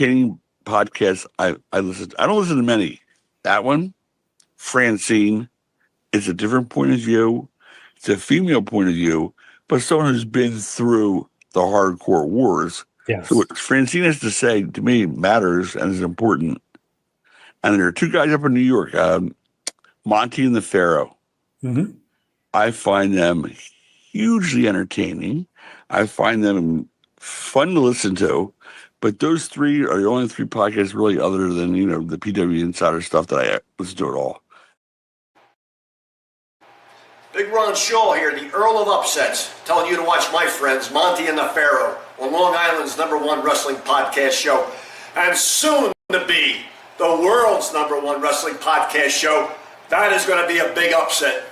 entertaining podcasts I listen to. I don't listen to many. That one, Francine, it's a different point of view. It's a female point of view, but someone who's been through the hardcore wars. So Yes. what Francine has to say to me matters and is important. And there are two guys up in New York, Monte and the Pharaoh. Mm-hmm. I find them hugely entertaining. I find them fun to listen to. But those three are the only three podcasts really other than, the PW Insider stuff that I listen to at all. Big Ron Shaw here, the Earl of Upsets, telling you to watch my friends, Monte and the Pharaoh, on Long Island's #1 wrestling podcast show, and soon to be the world's #1 wrestling podcast show. That is going to be a big upset.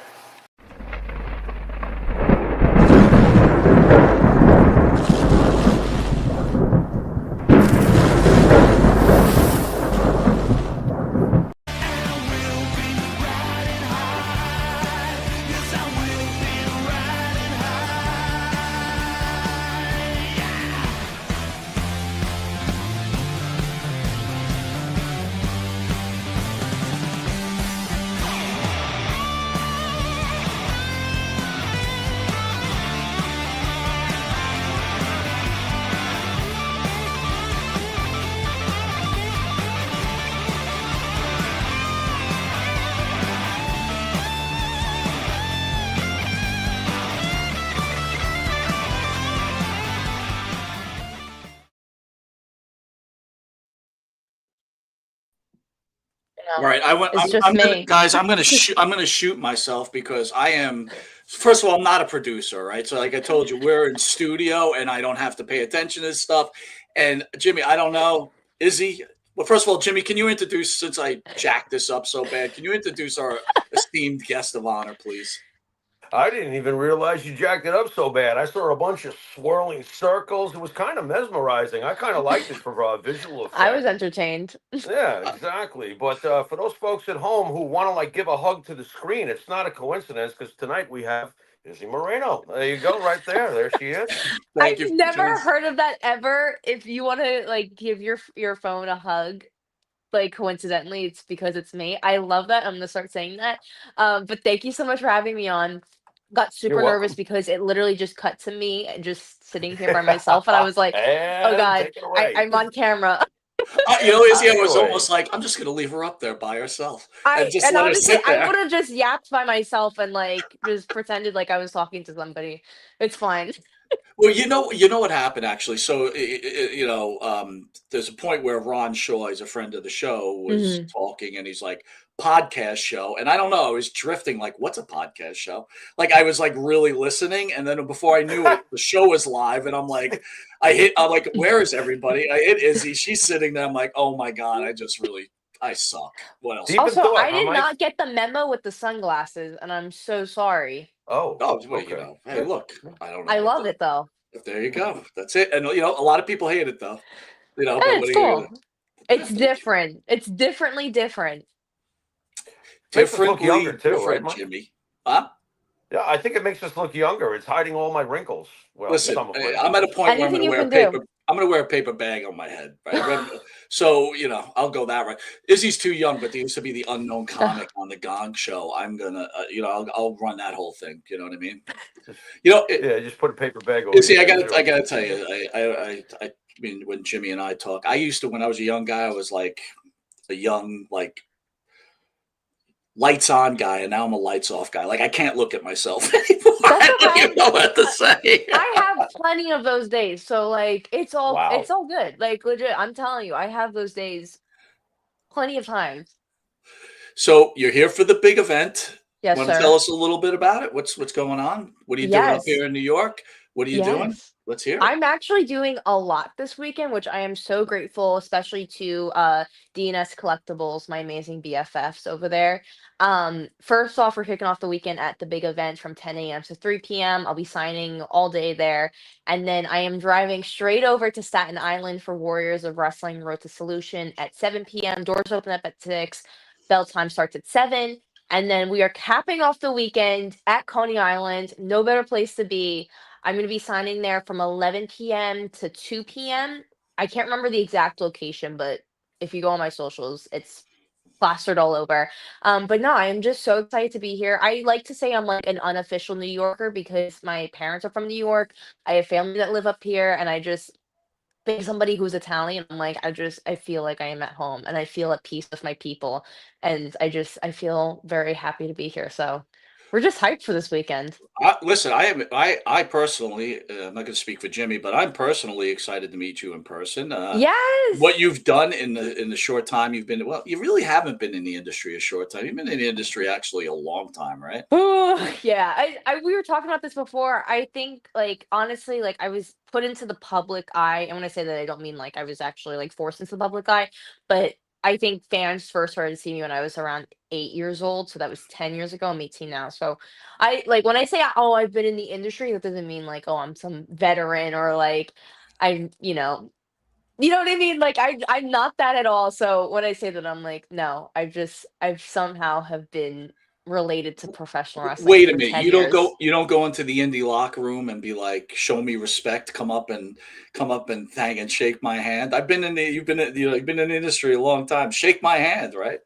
All right, I'm gonna shoot myself because I am. First of all, I'm not a producer, right? So, like I told you, we're in studio, and I don't have to pay attention to this stuff. And Jimmy, I don't know, Izzy. Well, first of all, Jimmy, can you introduce? Since I jacked this up so bad, can you introduce our esteemed guest of honor, please? I didn't even realize you jacked it up so bad. I saw a bunch of swirling circles. It was kind of mesmerizing. I kind of liked it for visual effect. I was entertained. Yeah, exactly. But for those folks at home who want to give a hug to the screen, it's not a coincidence because tonight we have Izzy Moreno. There you go, right there. There she is. Thank you. I've never heard of that ever. If you want to give your phone a hug, coincidentally, it's because it's me. I love that. I'm gonna start saying that. But thank you so much for having me on. Got super nervous because it literally just cut to me just sitting here by myself, and I was like, "Oh God, I'm on camera." Izzy, I was almost like, I'm just gonna leave her up there by herself and just let her sit there. I would have just yapped by myself and just pretended like I was talking to somebody. It's fine. Well, you know what happened actually. So, there's a point where Ron Shaw, he's a friend of the show, was talking, and he's like, podcast show, and I don't know, I was drifting like, what's a podcast show? Like I was like really listening, and then before I knew it, the show was live, and I'm like, where is everybody? I hit Izzy, she's sitting there. I'm like, oh my God, I suck. What else? Also, I did not get the memo with the sunglasses, and I'm so sorry. Oh, well, okay. Hey, look, I don't know. I love it though. There you go. That's it. And a lot of people hate it though. But it's cool. It's different. It's differently different. Differently younger too, different, right, Jimmy? Huh? Yeah, I think it makes us look younger. It's hiding all my wrinkles. Well, listen, I'm at a point where I'm going to wear a paper. I'm going to wear a paper bag on my head. Right? So I'll go that right. Izzy's too young, but there used to be the unknown comic on the Gong Show. I'm gonna, I'll run that whole thing. You know what I mean? Yeah, just put a paper bag over. See, I gotta tell you, I mean, when Jimmy and I talk, I used to, when I was a young guy, I was like a young lights on guy, and now I'm a lights off guy. Like I can't look at myself anymore. I don't even know what to say. I have plenty of those days, so it's all good. Legit, I'm telling you, I have those days plenty of times. So you're here for the big event. Yes, Want to tell us a little bit about it? What's going on? What are you doing up here in New York? What are you doing? Let's hear it. I'm actually doing a lot this weekend, which I am so grateful, especially to DNS Collectibles, my amazing BFFs over there. First off, we're kicking off the weekend at the big event from 10 a.m. to 3 p.m. I'll be signing all day there. And then I am driving straight over to Staten Island for Warriors of Wrestling Road to Solution at 7 p.m. Doors open up at 6. Bell time starts at 7. And then we are capping off the weekend at Coney Island. No better place to be. I'm going to be signing there from 11 p.m. to 2 p.m. I can't remember the exact location, but if you go on my socials, it's plastered all over. But no, I'm just so excited to be here. I like to say I'm like an unofficial New Yorker because my parents are from New York. I have family that live up here, and I just being somebody who's Italian, I'm like, I feel like I am at home and I feel at peace with my people. And I feel very happy to be here. So we're just hyped for this weekend. Listen, I personally, I'm not going to speak for Jimmy, but I'm personally excited to meet you in person. What Yes. you've done in the short time you've been, well, you really haven't been in the industry a short time. You've been in the industry actually a long time, right? Ooh, yeah. We were talking about this before. I think like honestly, like I was put into the public eye. And when I say that I don't mean like I was actually like forced into the public eye, but I think fans first started to see me when I was around 8 years old. So that was 10 years ago. I'm 18 now. So I like when I say oh I've been in the industry, that doesn't mean like oh I'm some veteran or like I'm, you know what I mean? Like I'm not that at all. So when I say that I'm like, no, I've somehow have been related to professional wrestling Wait a for minute. 10 years. You don't go into the indie locker room and be like, "Show me respect. Come up and hang and shake my hand." You've been in the industry a long time. Shake my hand, right?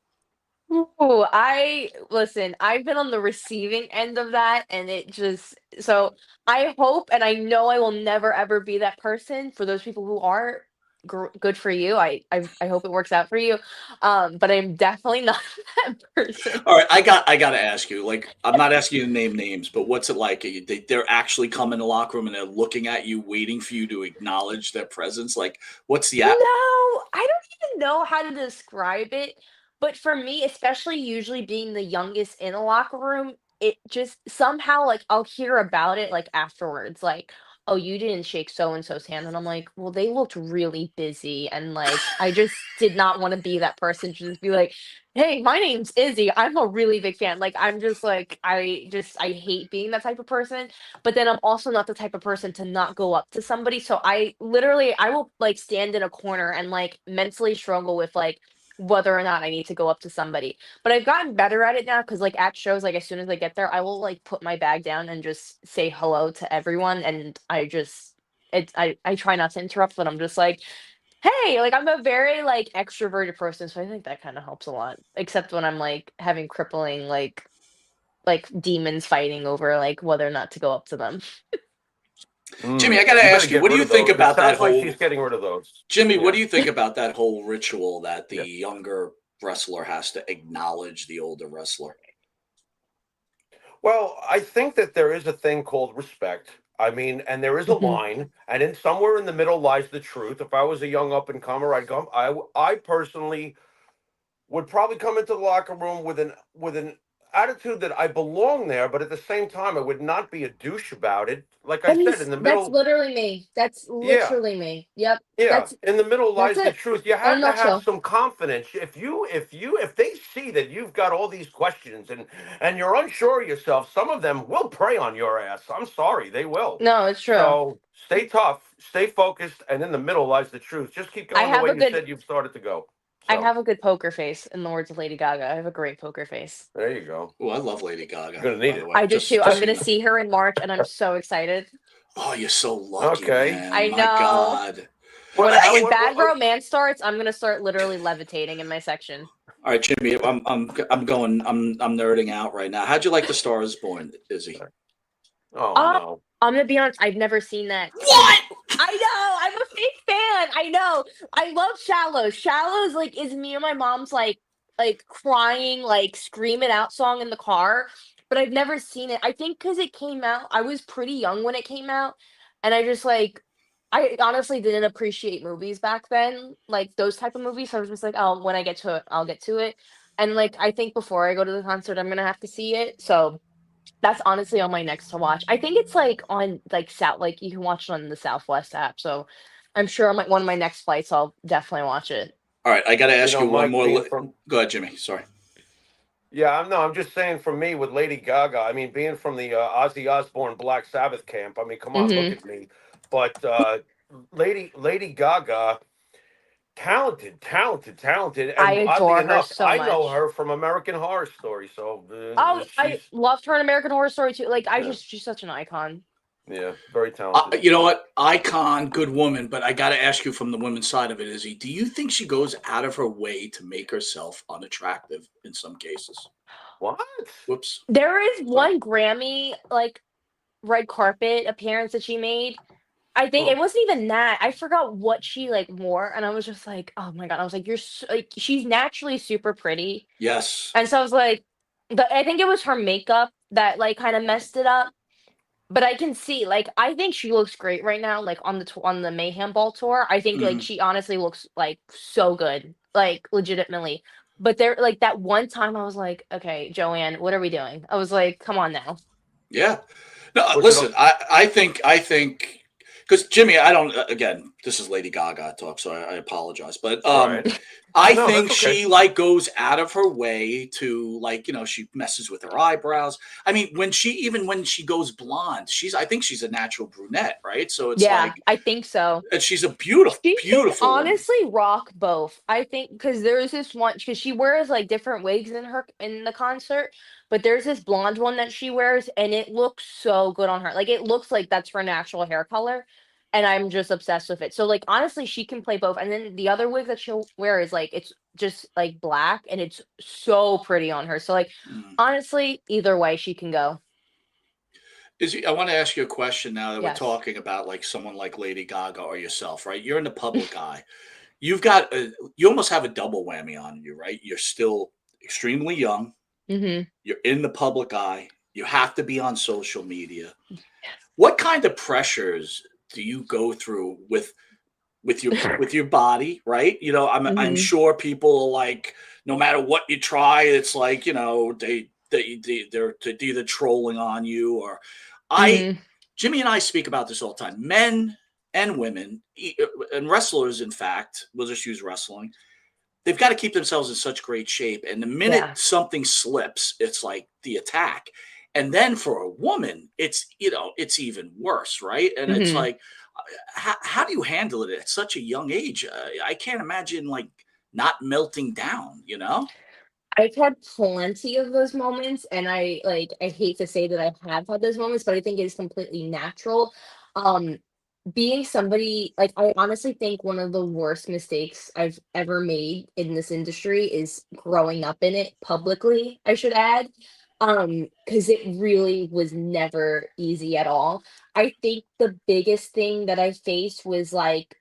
Ooh, I listen, I've been on the receiving end of that and it just so I hope and I know I will never ever be that person for those people who are good for you. I hope it works out for you. But I'm definitely not that person. All right, I got to ask you. Like, I'm not asking you to name names, but what's it like? They're actually coming in the locker room and they're looking at you, waiting for you to acknowledge their presence. Like, what's the No, app? I don't even know how to describe it. But for me, especially usually being the youngest in a locker room, it just somehow like I'll hear about it like afterwards, like, oh, you didn't shake so and so's hand. And I'm like, well, they looked really busy. And like, I just did not want to be that person to just be like, hey, my name's Izzy. I'm a really big fan. Like, I'm just like, I hate being that type of person, but then I'm also not the type of person to not go up to somebody. So I will like stand in a corner and like mentally struggle with like whether or not I need to go up to somebody. But I've gotten better at it now because like at shows, like as soon as I get there, I will like put my bag down and just say hello to everyone. And I try not to interrupt, but I'm just like, hey, like I'm a very like extroverted person, so I think that kind of helps a lot. Except when I'm like having crippling like demons fighting over like whether or not to go up to them. Jimmy, I got to You better ask you, get what do rid you of think those. It about that sounds like whole? she's getting rid of those. Jimmy, what Yeah. do you think about that whole ritual that the Yeah. younger wrestler has to acknowledge the older wrestler? Well, I think that there is a thing called respect. I mean, and there is a Mhm. line, and in somewhere in the middle lies the truth. If I was a young up and comer, I'd come. I personally would probably come into the locker room with an attitude that I belong there, but at the same time, I would not be a douche about it. Like I said, in the That's middle, literally me. That's yeah, literally me. Yep. yeah, That's in the middle that's lies the it. truth. You In a have to have nutshell. some confidence. If they see that you've got all these questions and you're unsure of yourself, some of them will prey on your ass. I'm sorry, they will. No, it's true. So stay tough, stay focused, and in the middle lies the truth. Just keep I going the have way a you good said you've started to go. I So have a good poker face in the words of Lady Gaga. I have a great poker face. there you go. Oh, I love Lady You're Gaga, gonna need by the it. way. I do too. Just I'm so you gonna know. see her in March and I'm so excited. Oh, you're so lucky, Okay. man. I My know. God. What? When What? Bad Romance starts, I'm gonna start literally levitating in my section. All right, Jimmy, I'm nerding out right now. How'd you like the Star is Born, Izzy? Oh Uh, no. I'm gonna be honest, I've never seen that. What? I know, I'm a big fan. I know. I love Shallows. Shallows like is me and my mom's like crying, like screaming out song in the car, but I've never seen it. I think because it came out, I was pretty young when it came out, and I just like I honestly didn't appreciate movies back then, like those type of movies. So I was just like, oh, when I get to it, I'll get to it. And like I think before I go to the concert, I'm gonna have to see it. So that's honestly on my next to watch. I think it's like on like South, like you can watch it on the Southwest app. So I'm sure on one of my next flights, I'll definitely watch it. All right, I got to You ask know, you one Mike, more. being from Go ahead, Jimmy. Sorry. yeah, I'm no, I'm just saying for me with Lady Gaga. I mean, being from the Ozzy Osbourne Black Sabbath camp. I mean, come on, look Hmm. at me. But Lady Gaga, talented, talented, talented, I and oddly adore her enough, so I know much. her from American Horror Story. So Oh, I she's loved her in American Horror Story too. Like I yeah, just she's such an icon. Yeah, very talented. You know what? Icon, good woman, but I got to ask you from the women's side of it, Izzy, do you think she goes out of her way to make herself unattractive in some cases? What? Whoops. There is Sorry. one Grammy like red carpet appearance that she made. I think Hmm. it wasn't even that. I forgot what she like wore, and I was just like, "Oh my god!" I was like, like she's naturally super pretty, Yes. and so I was like, I think it was her makeup that like kind of messed it up. But I can see, like, I think she looks great right now, like on on the Mayhem Ball tour. I think like Mhm. she honestly looks like so good, like legitimately. But there, like that one time, I was like, okay, Joanne, what are we doing? I was like, come on now. Yeah. No, Was it? listen, I think because Jimmy, I don't again, this is Lady Gaga talk, so I apologize. But Right. I No, that's think okay. she like goes out of her way to like, she messes with her eyebrows. I mean, when she goes blonde, I think she's a natural brunette, right? So it's Yeah, like I think so. and she's a beautiful, She can beautiful woman. honestly rock both. I think because there's this one because she wears like different wigs in the concert, but there's this blonde one that she wears and it looks so good on her. Like it looks like that's her natural hair color, and I'm just obsessed with it. So like honestly, she can play both. And then the other wig that she'll wear is like it's just like black and it's so pretty on her. So like Mm. honestly, either way she can go. I want to ask you a question now that we're Yes. talking about like someone like Lady Gaga or yourself, right? You're in the public eye. You almost have a double whammy on you, right? You're still extremely young. Mhm. You're in the public eye. You have to be on social media. What kind of pressures do you go through with your body, right? I'm Mhm. sure people like no matter what you try, it's like they're either trolling on you or I Mhm. Jimmy and I speak about this all the time. Men and women and wrestlers, in fact, we'll just use wrestling. They've got to keep themselves in such great shape. And the minute Yeah. something slips, it's like the attack. And then for a woman, it's even worse, right? And it's Mhm. like, how do you handle it at such a young age? I can't imagine like not melting down, you know? I've had plenty of those moments, and I hate to say that I have had those moments, but I think it's completely natural. Um, being somebody like I honestly think one of the worst mistakes I've ever made in this industry is growing up in it publicly, I should add. Because it really was never easy at all. I think the biggest thing that I faced was like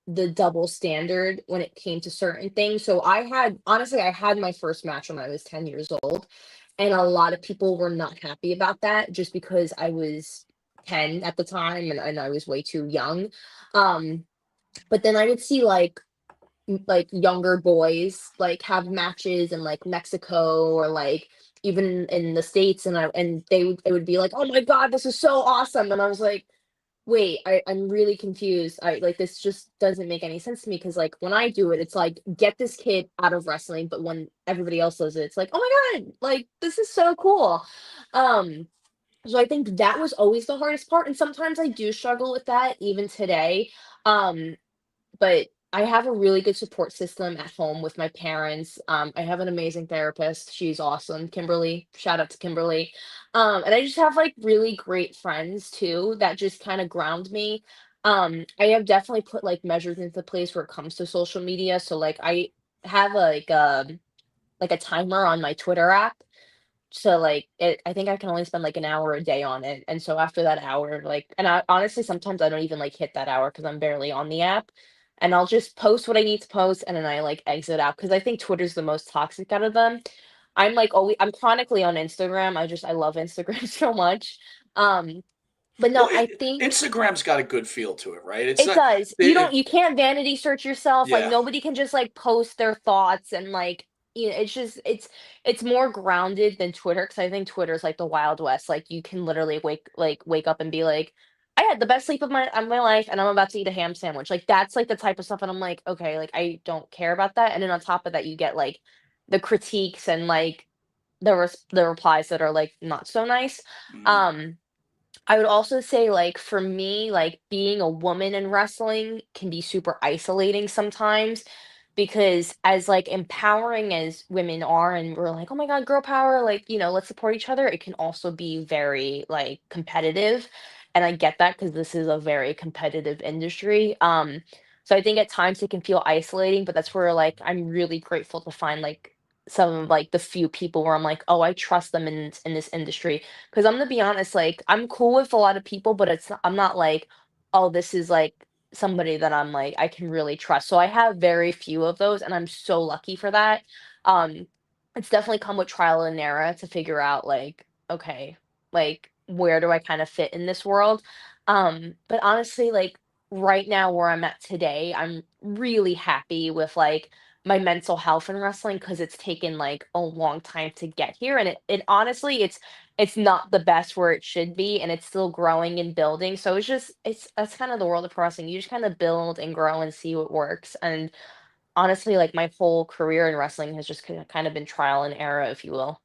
the double standard when it came to certain things. So I had my first match when I was 10 years old, and a lot of people were not happy about that just because I was 10 at the time and I was way too young. Um, but then I would see like like younger boys like have matches in like Mexico or like even in the States and they would be like, "Oh my God, this is so awesome." And I was like, wait, I'm really confused. I like this just doesn't make any sense to me because like when I do it, it's like get this kid out of wrestling, but when everybody else does it, it's like, oh my God, like this is so cool. Um, so I think that was always the hardest part. And sometimes I do struggle with that even today. Um, but I have a really good support system at home with my parents. I have an amazing therapist. She's awesome, Kimberly. Shout out to Kimberly. And I just have like really great friends too that just kind of ground me. I have definitely put like measures into place where it comes to social media. So like I have like a timer on my Twitter app so, like, I think I can only spend, like, an hour a day on it, and so after that hour, like and I honestly, sometimes I don't even, like, hit that hour because 'cause I'm barely on the app, and I'll just post what I need to post, and then I, like, exit out because I think Twitter's the most toxic out of them. I'm chronically on Instagram, I love Instagram so much, um, but no, Well, I think Instagram's got a good feel to it, right? It's it not, does. it, You can't vanity search yourself, like, yeah. nobody can just, like, post their thoughts and, like, it's just it's more grounded than Twitter because I think Twitter's like the Wild West, like, you can literally wake up and be like, "I had the best sleep of my life, and I'm about to eat a ham sandwich." Like, that's, like, the type of stuff, and I'm like, "Okay, like, I don't care about that," and then on top of that, you get, like, the critiques and, like, the replies that are, like, not so nice. Mhm. Um I would also say, like, for me, like, being a woman in wrestling can be super isolating sometimes because as, like, empowering as women are and we're like, "Oh my god, girl power," like, let's support each other, it can also be very, like, competitive, and I get that because this is a very competitive industry. So I think at times it can feel isolating, but that's where like I'm really grateful to find like some of like the few people where I'm like, oh, I trust them in this industry. Because I'm gonna be honest, like I'm cool with a lot of people, but I'm not like, oh, this is like somebody that I'm like I can really trust. So I have very few of those, and I'm so lucky for that. Um, it's definitely come with trial and error to figure out like, okay, like where do I kind of fit in this world? But honestly, like right now where I'm at today, I'm really happy with like my mental health in wrestling because it's taken like a long time to get here. And it honestly it's not the best where it should be, and it's still growing and building. So it's just it's that's kind of the world of pro wrestling. You just kind of build and grow and see what works. And honestly, like my whole career in wrestling has just kind of been trial and error, if you will.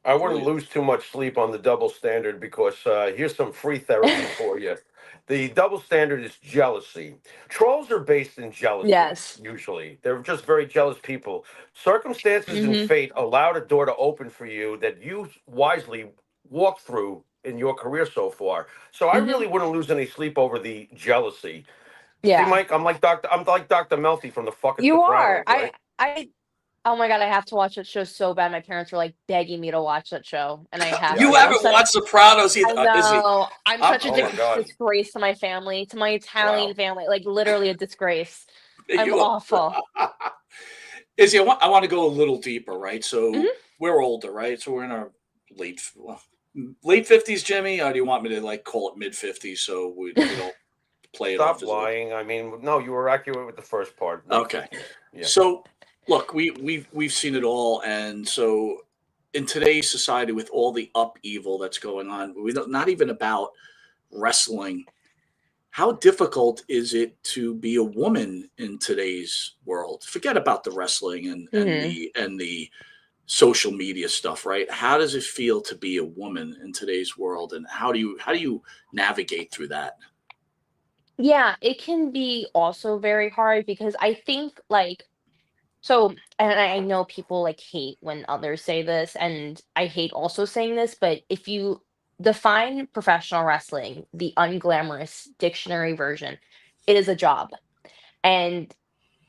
I wouldn't Brilliant. lose too much sleep on the double standard because here's some free therapy for you. The double standard is jealousy. Trolls are based in jealousy, Yes. usually. They're just very jealous people. Circumstances and Mhm. fate allowed a door to open for you that you wisely walked through in your career so far. So I Mhm. really wouldn't lose any sleep over the jealousy. See, Yeah. Mike, I'm like Dr. Melfi from the fucking You are. Sopranos, right? I oh my god, I have to watch that show so bad. My parents were like begging me to watch that show, and I have Yeah, I You to. I'm haven't know. such watched Sopranos either, I Izzy. know. I'm I'm such a Oh my God. disgrace to my family, to my Italian Wow. family, like literally a disgrace. I'm you awful. Izzy, I want to go a little deeper, right? So Mhm. we're older, right? So we're in our well, late 50s, Jimmy. Or do you want me to like call it mid 50s so we don't play it off Stop as old? lying. I mean, no, you were accurate with the first part, mid Okay. 50s. Yeah. So look, we've seen it all, and so in today's society, with all the upheaval that's going on, we don't not even about wrestling. How difficult is it to be a woman in today's world? Forget about the wrestling Mhm. and the social media stuff, right? How does it feel to be a woman in today's world, and how do you navigate through that? Yeah, it can be also very hard because I think like so, and I know people like hate when others say this, and I hate also saying this, but if you define professional wrestling, the unglamorous dictionary version, it is a job. And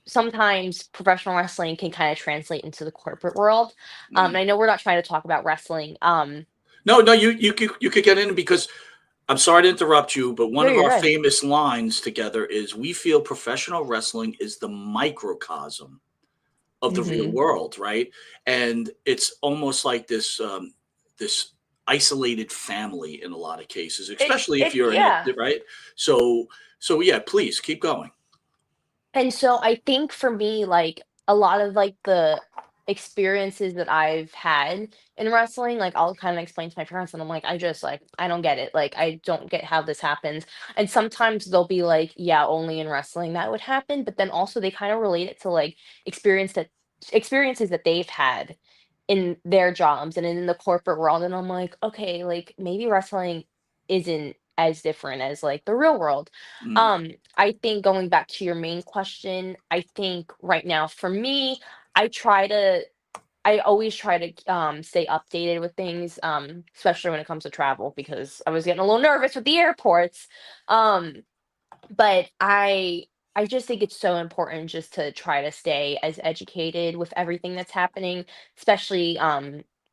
sometimes professional wrestling can kind of translate into the corporate world. And Mm. I know we're not trying to talk about wrestling. No, no, you could get in because I'm sorry to interrupt you, but one No, of you're our good. famous lines together is we feel professional wrestling is the microcosm of the real Hmm. world, right? And it's almost like this isolated family in a lot of cases, especially if you're in Yeah. it, right? So yeah, please keep going. And so I think for me, like a lot of like the experiences that I've had in wrestling, like I'll kind of explain to my parents, and I'm like, I just like I don't get it. Like I don't get how this happens. And sometimes they'll be like, yeah, only in wrestling that would happen. But then also they kind of relate it to like experiences that they've had in their jobs and in the corporate world. And I'm like, okay, like maybe wrestling isn't as different as like the real world. Mm, I think going back to your main question, I think right now for me, I try to I always try to stay updated with things, especially when it comes to travel because I was getting a little nervous with the airports. Um, but I just think it's so important just to try to stay as educated with everything that's happening, especially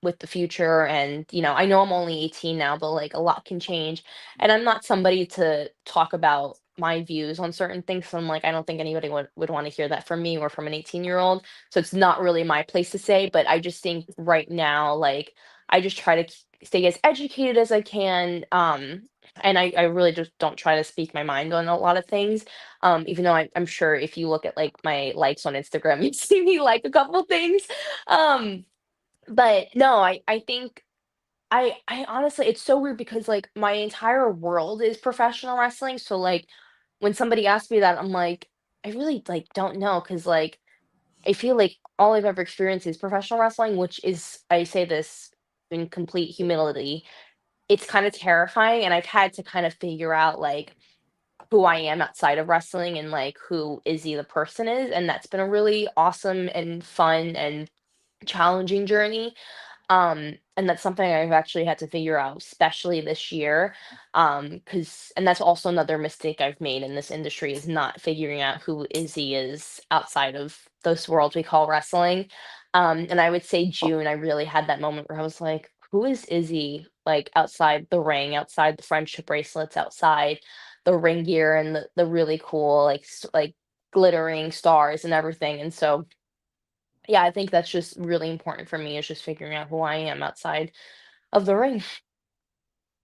with the future. And I know I'm only 18 now, but like a lot can change, and I'm not somebody to talk about my views on certain things, so I'm like I don't think anybody would want to hear that from me or from an 18-year-old, so it's not really my place to say. But I just think right now, like I just try to stay as educated as I can. And I really just don't try to speak my mind on a lot of things. Even though I'm sure if you look at like my likes on Instagram, you see me like a couple things. Um, but no, I think I honestly it's so weird because like my entire world is professional wrestling. So like when somebody asks me that, I'm like, I really like don't know because like I feel like all I've ever experienced is professional wrestling, which is I say this in complete humility, it's kind of terrifying, and I've had to kind of figure out like who I am outside of wrestling and like who Izzy the person is, and that's been a really awesome and fun and challenging journey. and that's something I've actually had to figure out, especially this year. Because and that's also another mistake I've made in this industry is not figuring out who Izzy is outside of this world we call wrestling. And I would say June, I really had that moment where I was like, who is Izzy like outside the ring, outside the friendship bracelets, outside the ring gear and the really cool like glittering stars and everything. And so yeah, I think that's just really important for me is just figuring out who I am outside of the ring.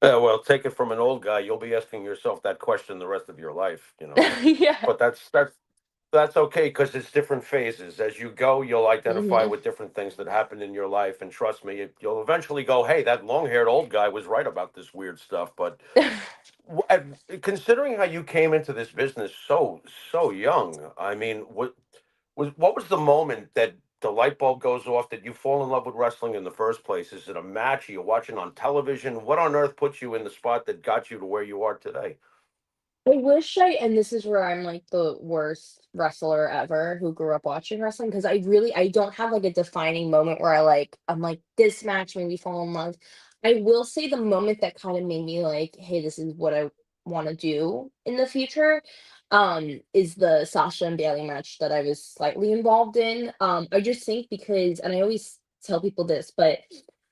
Yeah, well, take it from an old guy. You'll be asking yourself that question the rest of your life, you know. Yeah. But that's okay because it's different phases. As you go, you'll identify Mhm. with different things that happened in your life, and trust me, you'll eventually go, "Hey, that long-haired old guy was right about this weird stuff." But considering how you came into this business so young, I mean, what was the moment that the light bulb goes off that you fall in love with wrestling in the first place? Is it a match? Are you watching on television? What on earth puts you in the spot that got you to where you are today? I wish I and this is where I'm like the worst wrestler ever who grew up watching wrestling because I don't have like a defining moment where I'm like this match made me fall in love. I will say the moment that kind of made me like, hey, this is what I want to do in the future. Is the Sasha and Bailey match that I was slightly involved in. I just think because and I always tell people this, but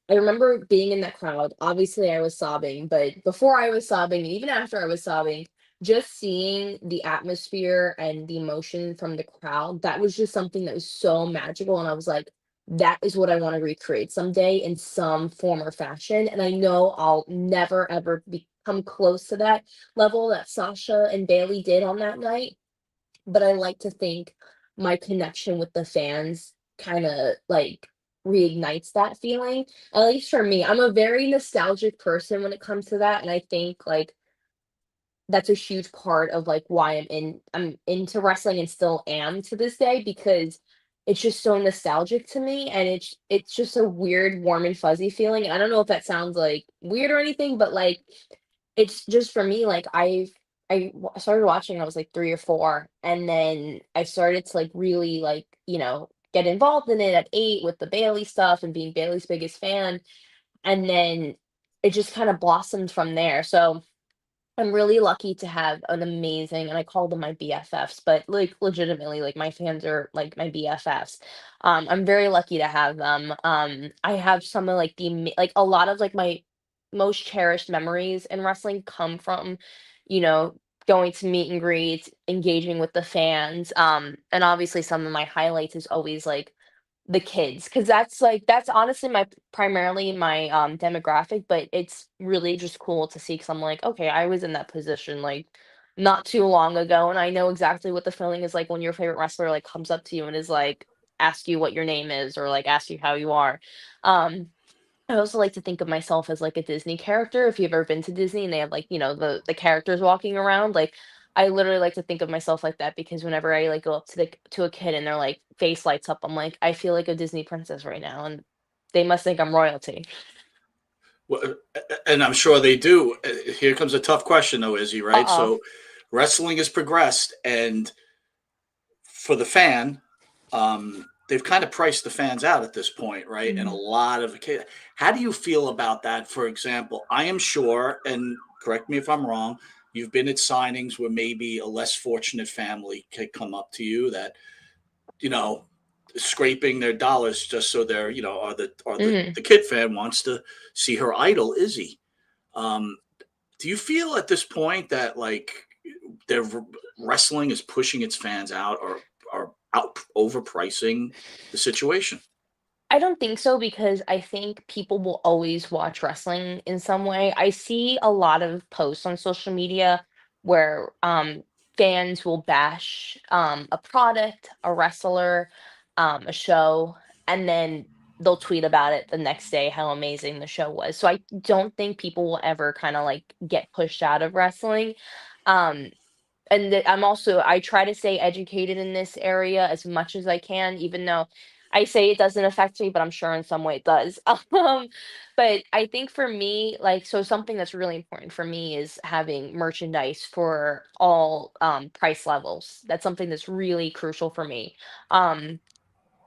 I remember being in that crowd. Obviously, I was sobbing, but before I was sobbing, even after I was sobbing, just seeing the atmosphere and the emotion from the crowd, that was just something that was so magical, and I was like, "That is what I wanna recreate someday in some form or fashion," and I know I'll never ever become close to that level that Sasha and Bailey did on that night, but I like to think my connection with the fans kinda, like, reignites that feeling, at least for me. I'm a very nostalgic person when it comes to that, and I think, like, that's a huge part of, like, why I'm into wrestling and still am to this day because it's just so nostalgic to me, and it's just a weird, warm and fuzzy feeling. I don't know if that sounds, like, weird or anything, but, like, it's just for me, like, I started watching, I was, like, 3 or 4, and then I started to, like, really, like, get involved in it at 8 with the Bailey stuff and being Bailey's biggest fan, and then it just kinda blossomed from there, so I'm really lucky to have an amazing and I call them my BFFs, but, like, legitimately, like, my fans are, like, my BFFs. I'm very lucky to have them. I have some of, like, like, a lot of, like, my most cherished memories in wrestling come from, you know, going to meet and greets, engaging with the fans, and obviously some of my highlights is always, like, the kids, because that's honestly my primarily my, demographic, but it's really just cool to see because 'cause I'm like, "Okay, I was in that position, like, not too long ago, and I know exactly what the feeling is like when your favorite wrestler, like, comes up to you and is like, ask you what your name is or, like, ask you how you are." Um, I also like to think of myself as like a Disney character. If you've ever been to Disney and they have like, the characters walking around, like I literally like to think of myself like that because whenever I like go up to a kid and their like face lights up, I'm like, I feel like a Disney princess right now and they must think I'm royalty. Well, and I'm sure they do. Here comes a tough question, though, Izzy. Right? Uh-oh. So, wrestling has progressed, and for the fan, they've kind of priced the fans out at this point, right? And a Mhm. lot of how do you feel about that? For example, I am sure, and correct me if I'm wrong, you've been at signings where maybe a less fortunate family could come up to you that you know scraping their dollars just so they're Mhm. the kid fan wants to see her idol Izzy. Um, do you feel at this point that like their wrestling is pushing its fans out or out overpricing the situation? I don't think so because I think people will always watch wrestling in some way. I see a lot of posts on social media where fans will bash a product, a wrestler, a show, and then they'll tweet about it the next day how amazing the show was. So I don't think people will ever kind of like get pushed out of wrestling. Um, and I'm also I try to stay educated in this area as much as I can, even though I say it doesn't affect me, but I'm sure in some way it does. But I think for me, like, so something that's really important for me is having merchandise for all price levels. That's something that's really crucial for me. Um,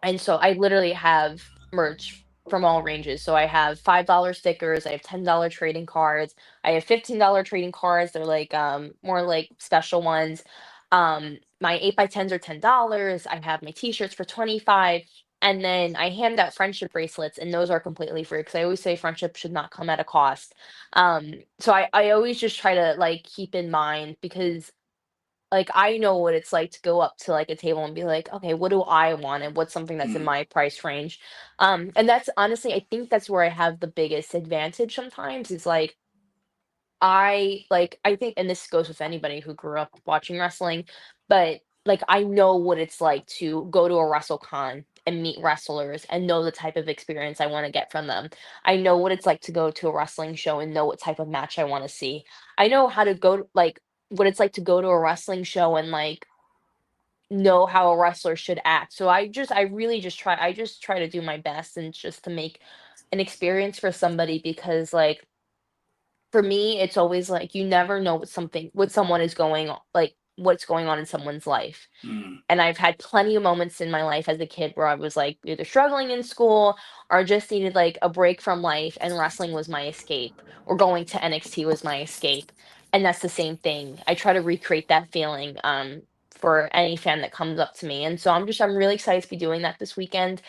and so I literally have merch. from all ranges. So I have $5 stickers, I have $10 trading cards, I have $15 trading cards. They're like more like special ones. My 8x10s are $10. I have my t-shirts for 25. And then I hand out friendship bracelets, and those are completely free because I always say friendship should not come at a cost. So I always just try to like keep in mind because like, I know what it's like to go up to, like, a table and be like, "Okay, what do I want and what's something that's in Mm, my price range?" And that's honestly, I think that's where I have the biggest advantage sometimes is, I think and this goes with anybody who grew up watching wrestling, but, like, I know what it's like to go to a WrestleCon and meet wrestlers and know the type of experience I wanna get from them. I know what it's like to go to a wrestling show and know what type of match I wanna see. I know how to what it's like to go to a wrestling show and, like, know how a wrestler should act. So I just try to do my best and just to make an experience for somebody because, like, for me, it's always like you never know what someone is what's going on in someone's life. mm. And I've had plenty of moments in my life as a kid where I was like either struggling in school or just needed like a break from life, and wrestling was my escape, or going to NXT was my escape. And that's the same thing. I try to recreate that feeling for any fan that comes up to me. And so I'm really excited to be doing that this weekend.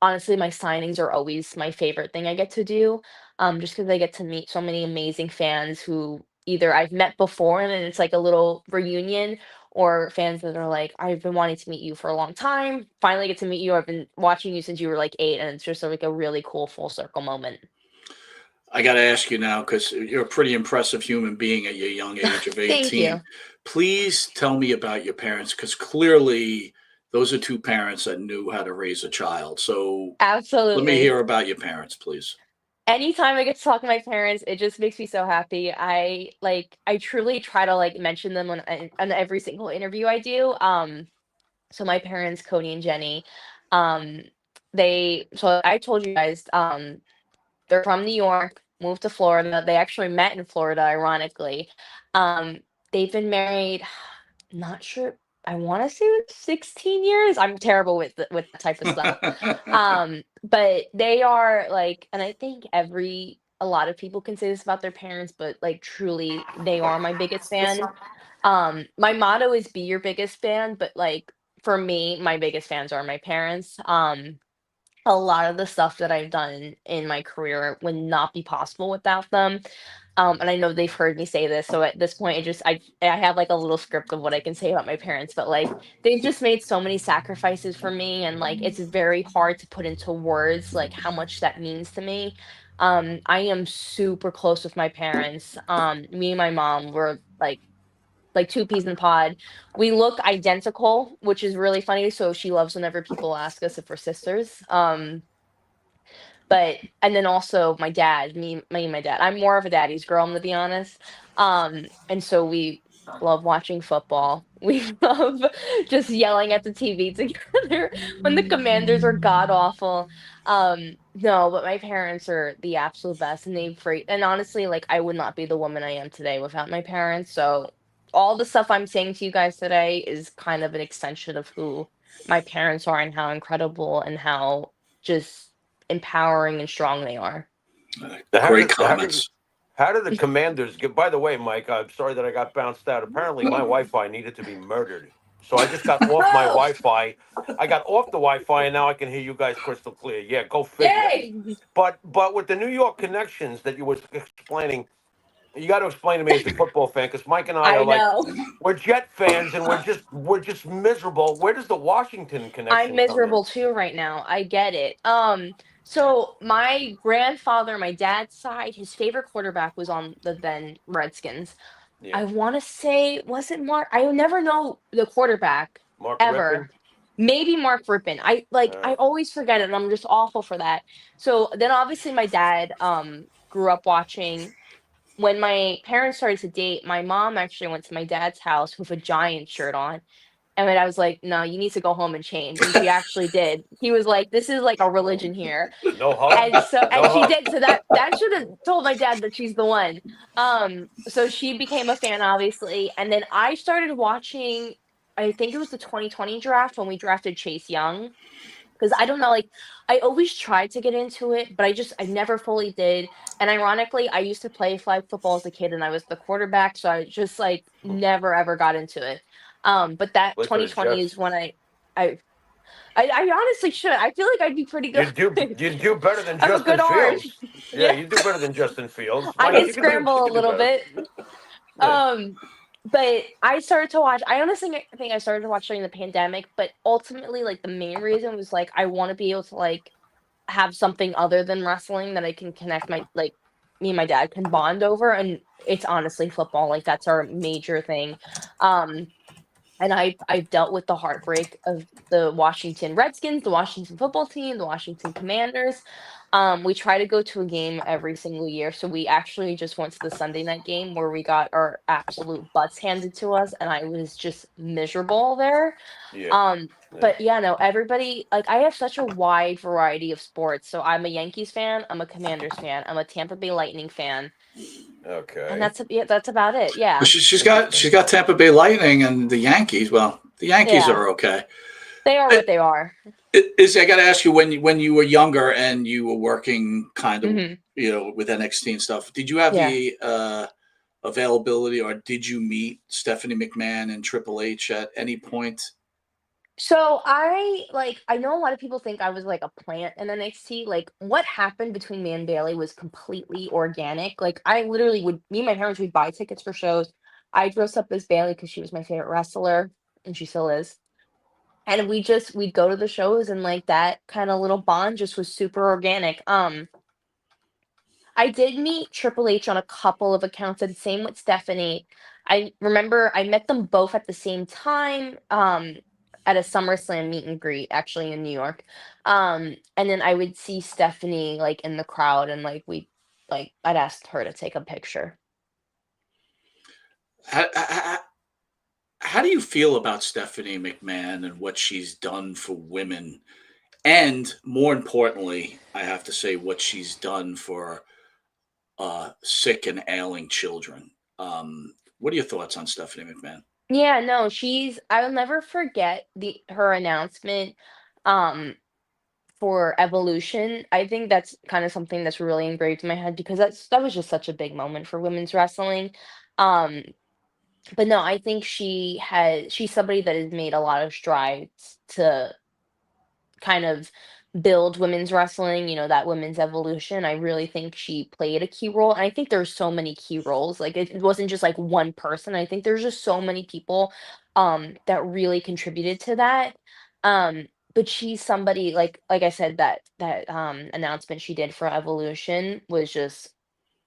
Honestly, my signings are always my favorite thing I get to do. Just because I get to meet so many amazing fans who either I've met before and then it's like a little reunion, or fans that are like, "I've been wanting to meet you for a long time. Finally get to meet you. I've been watching you since you were like 8," and it's just like a really cool full circle moment. I got to ask you now because you're a pretty impressive human being at your young age of Thank 18. you. Please tell me about your parents because clearly those are two parents that knew how to raise a child. So let me Absolutely. hear about your parents, please. Anytime I get to talk to my parents, it just makes me so happy. I truly try to like mention them on every single interview I do. So my parents, Cody and Jenny, um, so I told you guys, they're from New York, moved to Florida. They actually met in Florida, ironically. Um, they've been married, not sure, I wanna say 16 years? I'm terrible with that type of stuff. But they are, like, and I think a lot of people can say this about their parents, but, like, truly, they are my biggest fan. My motto is "Be your biggest fan," but, like, for me, my biggest fans are my parents. A lot of the stuff that I've done in my career would not be possible without them. And I know they've heard me say this, so at this point, I have like a little script of what I can say about my parents, but like they've just made so many sacrifices for me, and like it's very hard to put into words like how much that means to me. I am super close with my parents. Me and my mom were like two peas in a pod. We look identical, which is really funny. So she loves whenever people ask us if we're sisters. But and then also my dad, me and my dad. I'm more of a daddy's girl, I'm to be honest. And so we love watching football. We love just yelling at the TV together when the Commanders are god awful. No, but my parents are the absolute best, and and honestly, like I would not be the woman I am today without my parents. So all the stuff I'm saying to you guys today is kind of an extension of who my parents are and how incredible and how just empowering and strong they are. How Great did how did comments. how did the Commanders get? By the way, Mike, I'm sorry that I got bounced out. Apparently, my Wi-Fi needed to be murdered, so I just got off my Oh, Wi-Fi. I got off the Wi-Fi, and now I can hear you guys crystal clear. Yeah, go figure. yay! But with the New York connections that you were explaining, you got to explain to me as a football fan because Mike and I are I like know. we're Jet fans and we're just miserable. Where does the Washington I'm connection come in? miserable too right now. I get it. So my grandfather, my dad's side, his favorite quarterback was on the then Redskins. Yeah, I want to say, was it Mark? I never know the quarterback Mark Rippon. ever. Maybe Mark Rippon. I Uh, always forget it, and I'm just awful for that. So then obviously my dad grew up watching. When my parents started to date, my mom actually went to my dad's house with a Giant shirt on. And my dad was like, "No, you need to go home and change." And she actually did. He was like, "This is like a no, religion here." no hug, And no she hug. did. So that should have told my dad that she's the one. So she became a fan, obviously. And then I started watching, I think it was the 2020 draft when we drafted Chase Young. because I don't know, like I always tried to get into it, but I never fully did. And ironically, I used to play flag football as a kid, and I was the quarterback, so I just like never ever got into it. But that Play for the 2020 is Jets. when I I honestly should. I feel like I'd be pretty good. You'd do better than I have a good Justin arm. Fields. Yeah, Yeah, you do better than Justin Fields. I Why not? can She scramble a could do little better. bit. Yeah. Um, but I started to watch. I honestly think I started to watch during the pandemic, but ultimately, like the main reason was like I want to be able to like have something other than wrestling that I can connect my like me and my dad can bond over, and it's honestly football. Like that's our major thing. Um, and I've dealt with the heartbreak of the Washington Redskins, the Washington football team, the Washington Commanders. We try to go to a game every single year, so we actually just went to the Sunday night game where we got our absolute butts handed to us, and I was just miserable there. Yeah. Um, Yeah. but yeah, no, everybody like I have such a wide variety of sports. So I'm a Yankees fan, I'm a Commanders fan, I'm a Tampa Bay Lightning fan, and Okay. yeah, that's about it. Yeah, Interesting. She's got Tampa Bay Lightning and the Yankees. Well, the Yankees yeah, are okay. they are I, what they are. I got to ask you, when you were younger and you were working kind of, Hmm. with NXT and stuff, did you have Yeah. the availability, or did you meet Stephanie McMahon and Triple H at any point? So I know a lot of people think I was like a plant in NXT. Like what happened between me and Bailey was completely organic. Like I literally would me and my parents would buy tickets for shows. I dressed up as Bailey because she was my favorite wrestler and she still is. And we'd go to the shows and like that kind of little bond just was super organic. I did meet Triple H on a couple of accounts, and same with Stephanie. I remember I met them both at the same time, at a SummerSlam meet and greet, actually in New York. And then I would see Stephanie like in the crowd, and like I'd ask her to take a picture. How, how do you feel about Stephanie McMahon and what she's done for women? And more importantly, I have to say what she's done for sick and ailing children. What are your thoughts on Stephanie McMahon? Yeah, no, I'll never forget the her announcement. Um, for Evolution. I think that's kind of something that's really engraved in my head because that was just such a big moment for women's wrestling. Um, but no, I think she's somebody that has made a lot of strides to kind of build women's wrestling, that women's evolution. I really think she played a key role. And I think there's so many key roles. Like it wasn't just like one person. I think there's just so many people that really contributed to that. Um but she's somebody like I said that announcement she did for Evolution was just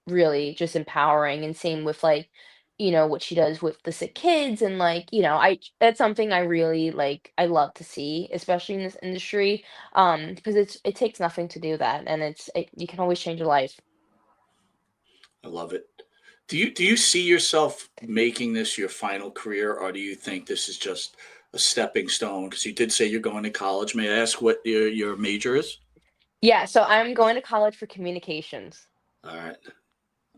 really just empowering, and same with like what she does with the sick kids, and like I that's something I really like I love to see, especially in this industry, because it takes nothing to do that, and you can always change a life. I love it. Do you see yourself making this your final career, or do you think this is just a stepping stone? Because you did say you're going to college. May I ask what your major is? Yeah, so I'm going to college for communications. All right.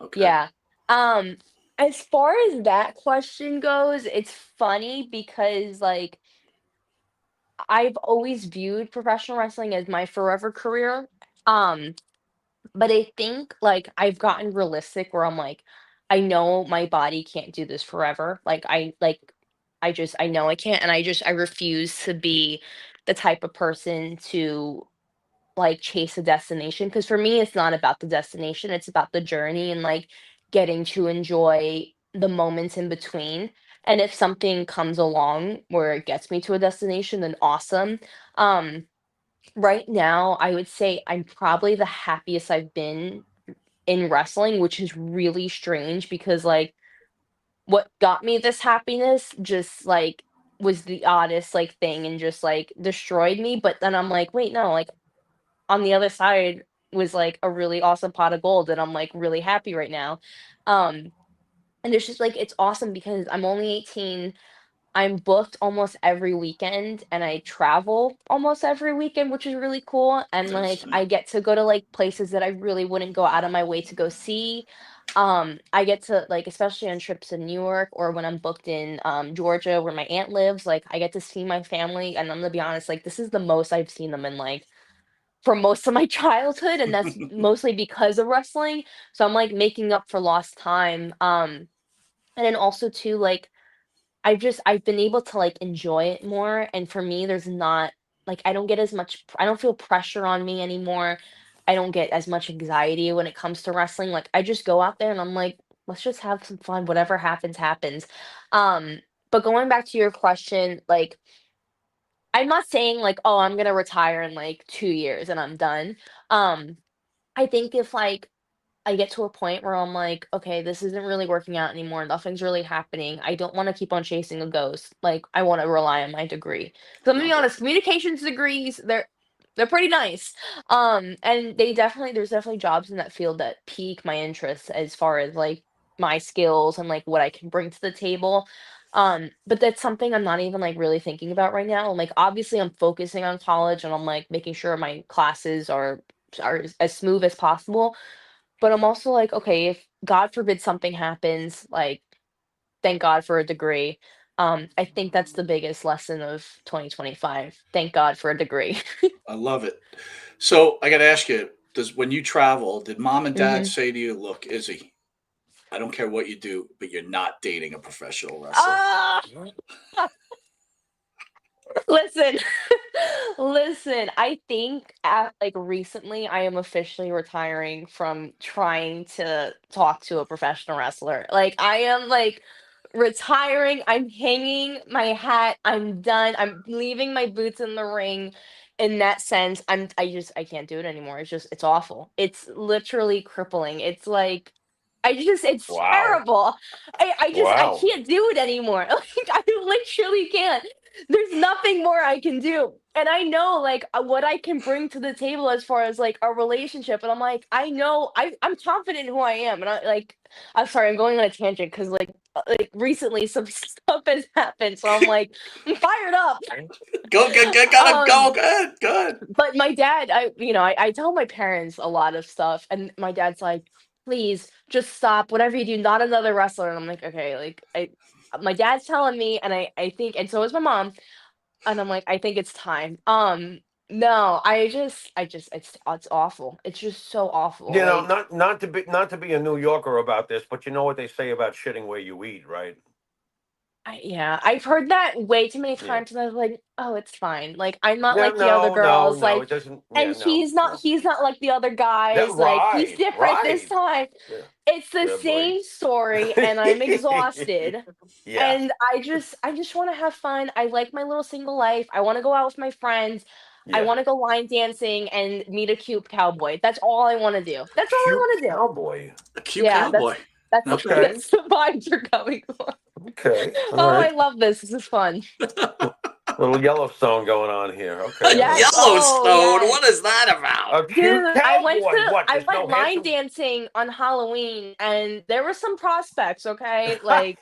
Okay. Yeah. um as far as that question goes, it's funny because like I've always viewed professional wrestling as my forever career. um But I think, like, I've gotten realistic where I'm like, I know my body can't do this forever. I know I can't, and I refuse to be the type of person to like chase a destination. Because for me, it's not about the destination, it's about the journey and like getting to enjoy the moments in between. And if something comes along where it gets me to a destination, then awesome. Um, right now, I would say I'm probably the happiest I've been in wrestling, which is really strange because like what got me this happiness just like was the oddest like thing and just like destroyed me. But then I'm like, wait, no, like on the other side was like a really awesome pot of gold and I'm like really happy right now. Um and it's just like it's awesome because I'm only 18. I'm booked almost every weekend and I travel almost every weekend, which is really cool. And like Nice. I get to go to like places that I really wouldn't go out of my way to go see. I get to like, especially on trips to New York or when I'm booked in Georgia where my aunt lives, like I get to see my family. And I'm gonna be honest, like this is the most I've seen them in like for most of my childhood, and that's mostly because of wrestling. So I'm like making up for lost time. And then also too, like I've been able to, like, enjoy it more, and for me, there's not like, I don't get as much I don't feel pressure on me anymore. I don't get as much anxiety when it comes to wrestling, like, I just go out there and I'm like, "Let's just have some fun, whatever happens, happens." Um, but going back to your question, like, I'm not saying, like, "Oh, I'm gonna retire in, like, 2 years and I'm done." Um, I think if, like, I get to a point where I'm like, okay, this isn't really working out anymore. Nothing's really happening. I don't want to keep on chasing a ghost. Like, I want to rely on my degree. So I'm gonna be Okay. honest, communications degrees, they're pretty nice. And there's definitely jobs in that field that pique my interest as far as like my skills and like what I can bring to the table. But that's something I'm not even like really thinking about right now. Like obviously I'm focusing on college and I'm like making sure my classes are as smooth as possible, but I'm also like, okay, if God forbid something happens, like, thank God for a degree. I think that's the biggest lesson of 2025. Thank God for a degree. I love it. So I got to ask you, does when you travel, did mom and dad Mhm. say to you, "Look, Izzy, I don't care what you do, but you're not dating a professional wrestler"? Ah! Listen, listen, I think at like recently I am officially retiring from trying to talk to a professional wrestler. Like I am like retiring, I'm hanging my hat, I'm done. I'm leaving my boots in the ring. In that sense, I can't do it anymore. It's awful. It's literally crippling. It's like it's Wow. terrible. I Wow. can't do it anymore. Like I literally can't. There's nothing more I can do. And I know like what I can bring to the table as far as like a relationship. And I'm like, I know I'm confident in who I am. And I'm sorry, I'm going on a tangent because like recently some stuff has happened. So I'm like, I'm fired up. Go, gotta go. Um, Good, good. but my dad, I tell my parents a lot of stuff, and my dad's like, please just stop, whatever you do, not another wrestler. And I'm like, okay, like my dad's telling me, and I think, and so is my mom. And I'm like, I think it's time. No, it's awful. It's just so awful. You know, Like, not to be a New Yorker about this, but you know what they say about shitting where you eat, right? yeah, I've heard that way too many Yeah. times, and I was like, oh, it's fine. Like, I'm not No, like the other no, no, girls. no. Like, It doesn't. and Yeah, no, no. he's not like the other That guys. Like, he's right, different this right. time. Yeah, It's the yeah, boy. same story, and I'm exhausted. Yeah, And I just want to have fun. I like my little single life. I want to go out with my friends. I yeah. want to go line dancing and meet a cute cowboy. That's all I want to do. That's all I Cute want to do. cowboy. A cute Yeah, cowboy. Okay. Okay, that's the vibes are coming for. okay, all Oh, right. I love this. This is fun. Little Yellowstone going on here. Okay, all Yes. right. Oh, Yellowstone. yes. What is that about? A cute Dude, cowboy. What? I There's no went line handsome. dancing on Halloween and there were some prospects, okay? Like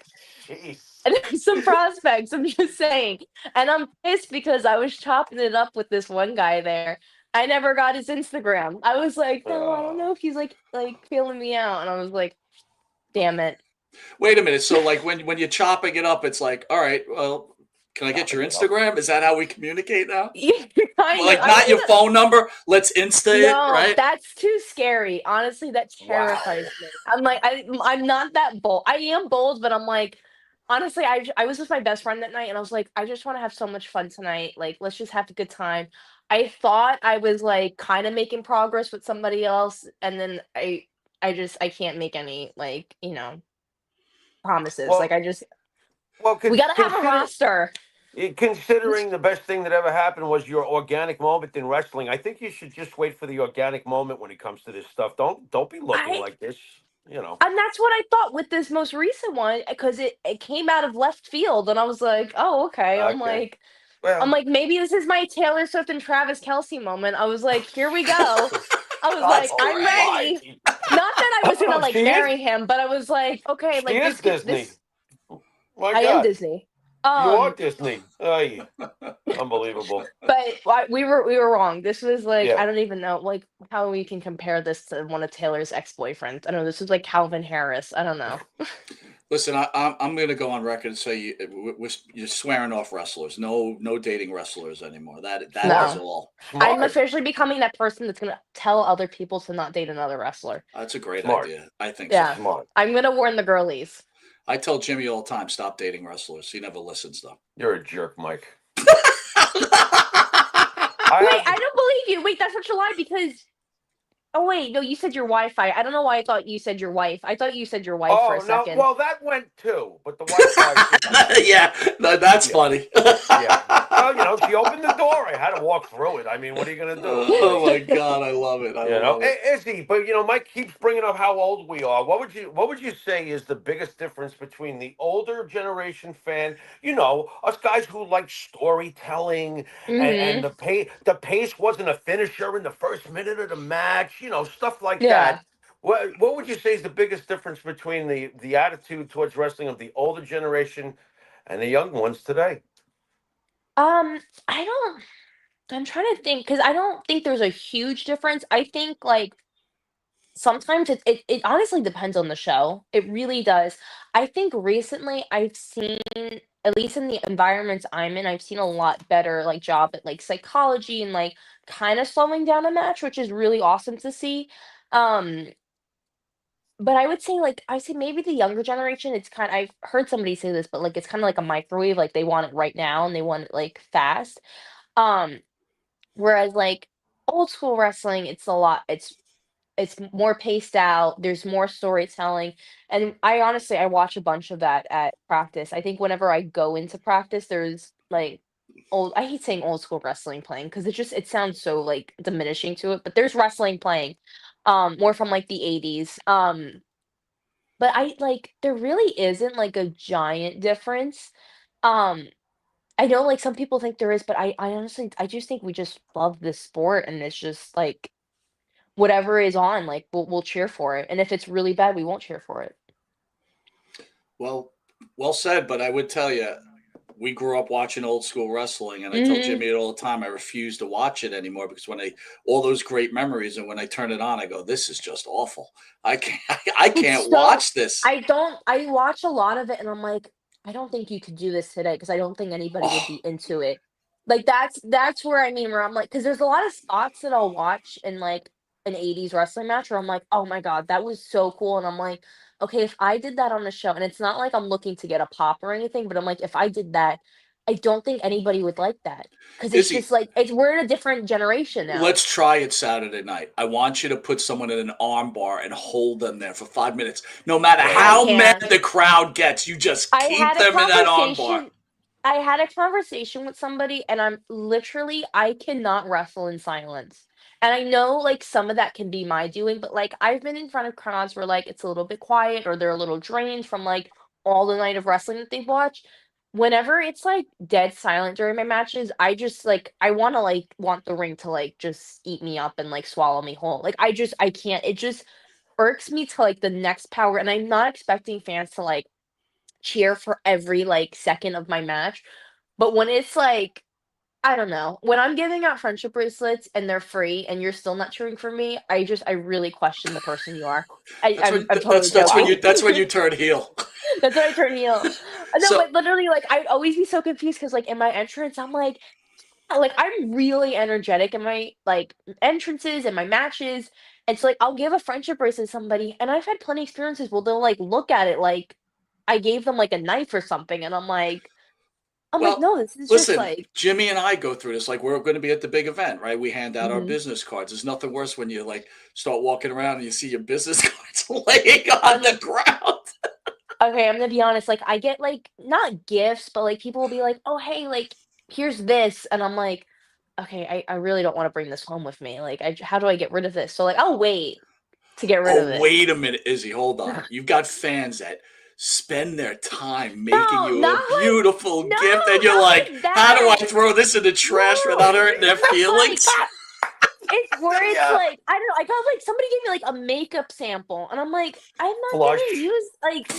Jeez. there's some prospects, I'm just saying. And I'm pissed because I was chopping it up with this one guy there. I never got his Instagram. I was like, no, I don't Uh, know if he's like feeling me out. And I was like, damn it. Wait a minute. So, like, when you're chopping it up, it's like, all right, well, can I get your chopping it up. Instagram? Is that how we communicate now? Yeah, kind of. Like, I not your wasn't phone number. Let's Insta it, No, right? that's too scary. Honestly, that Wow. terrifies me. I'm like, I'm not that bold. I am bold, but I'm like, honestly, I was with my best friend that night, and I was like, I just want to have so much fun tonight. Like, let's just have a good time. I thought I was like kind of making progress with somebody else, and then I can't make any like promises. Like, Well, well, we gotta have a roster. considering the best thing that ever happened was your organic moment in wrestling, I think you should just wait for the organic moment when it comes to this stuff. Don't be looking I like this. You know. And that's what I thought with this most recent one because it came out of left field, and I was like, "Oh, okay." Okay. I'm Well. like, maybe this is my Taylor Swift and Travis Kelsey moment. I was like, "Here we go." I was like, That's Oh "I'm great. my! ready." Not that I was gonna Oh, like she is. marry him, but I was like, "Okay, She like is Disney. this." My I am God. Disney. You are Um, Disney. Ay, unbelievable. but we were wrong. This was like Yeah. I don't even know like how we can compare this to one of Taylor's ex-boyfriends. I don't know. This was like Calvin Harris. I don't know. Listen, I'm going to go on record and say you're swearing off wrestlers. No dating wrestlers anymore. That is Smart. No, all. I'm Smart. officially becoming that person that's gonna tell other people to not date another wrestler. That's a great Smart. idea. I think so. Yeah, Smart. I'm gonna warn the girlies. I tell Jimmy all the time, stop dating wrestlers. He never listens though. You're a jerk, Mike. Wait, I I have. don't believe you. Wait, that's such a lie because. Oh wait, no, you said your Wi-Fi. I don't know why I thought you said your wife. I thought you said your wife for a Oh no. second. Well, that went too, but the Wi-Fi. Yeah, that's Yeah. funny. Yeah. Well, she opened the door. I had to walk through it. I mean, what are you gonna do? Oh my God, I love it. I love it. Izzy, but Mike keeps bringing up how old we are. What would you say is the biggest difference between the older generation fan, us guys who like storytelling and Hmm. the pace wasn't a finisher in the first minute of the match, stuff like Yeah. that. What would you say is the biggest difference between the attitude towards wrestling of the older generation and the young ones today? I don't. I'm trying to think because I don't think there's a huge difference. I think like sometimes it honestly depends on the show. It really does. I think recently I've seen, at least in the environments I'm in, I've seen a lot better like job at like psychology and like kind of slowing down a match, which is really awesome to see. Um, but I would say like I say maybe the younger generation, it's kind I've heard somebody say this, but like it's kind of like a microwave, like they want it right now and they want it like fast. Um, Whereas like old school wrestling, it's more paced out, there's more storytelling, and I honestly I watch a bunch of that at practice. I think whenever I go into practice, there's, like, old I hate saying old school wrestling playing because it sounds so, like, diminishing to it, but there's wrestling playing, more from, like, the '80s, but there really isn't, like, a giant difference, um, I know, like, some people think there is, but I honestly I just think we just love this sport, and it's just, like, whatever is on, like, we'll cheer for it, and if it's really bad, we won't cheer for it. Well, well said. But I would tell you, we grew up watching old school wrestling, and I tell Mhm. Jimmy it all the time. I refuse to watch it anymore because all those great memories, and when I turn it on, I go, "This is just awful. I can't, I It's can't so watch this." I watch a lot of it and I'm like, "I don't think you could do this today because I don't think anybody would be Oh, into it." Like, that's where I mean, where I'm like, because there's a lot of spots that I'll watch in, like, an '80s wrestling match where I'm like, "Oh my god, that was so cool," and I'm like, "Okay, if I did that on the show," and it's not like I'm looking to get a pop or anything, but I'm like, "If I did that, I don't think anybody would like that because it's Izzy, just like we're in a different generation now. let's try it Saturday night. I want you to put someone in an arm bar and hold them there for 5 minutes. No matter There I you how go. mad can't. the crowd gets, you just I keep had a them in that arm bar. conversation I had a conversation with somebody and I'm literally I cannot wrestle in silence. And I know like some of that can be my doing, but like I've been in front of crowds where like it's a little bit quiet or they're a little drained from like all the night of wrestling that they've watched. Whenever it's like dead silent during my matches, I just like I want to like want the ring to like just eat me up and like swallow me whole. Like I can't. It just irks me to like the next power and I'm not expecting fans to like cheer for every, like, second of my match, but when it's, like I don't know, when I'm giving out friendship bracelets and they're free and you're still not cheering for me, I really question the person you are. I'm totally joking. That's when you turn heel. That's when I turn heel. No, So but literally, like, I'd always be so confused because like, in my entrance, I'm like, I'm really energetic in my, like, entrances and my matches, and so, like, I'll give a friendship bracelet to somebody, and I've had plenty experiences where they'll, like, look at it like I gave them, like, a knife or something, and I'm like, Well, "No, this is just, listen, like." Jimmy and I go through this. Like, we're going to be at the big event, right? We hand out our Mhm. business cards. There's nothing worse when you like start walking around and you see your business cards laying on the Um, ground. okay, I'm gonna be honest, like, I get, like, not gifts, but, like, people will be like, "Oh, hey, like, here's this," and I'm like, "Okay, I really don't wanna bring this home with me, like, how do I get rid of this?" So, like, I'll wait to get rid of Oh, it. wait a minute, Izzy, hold on. You've got fans that spend their time making No, you a beautiful no, gift, and you're not like, like how do I that. throw this in the trash without No, hurting their it's like feelings? it's where it's Yeah. like, I don't know, I got, like somebody gave me, like, a makeup sample, and I'm like, "I'm not gonna Flush. use, like."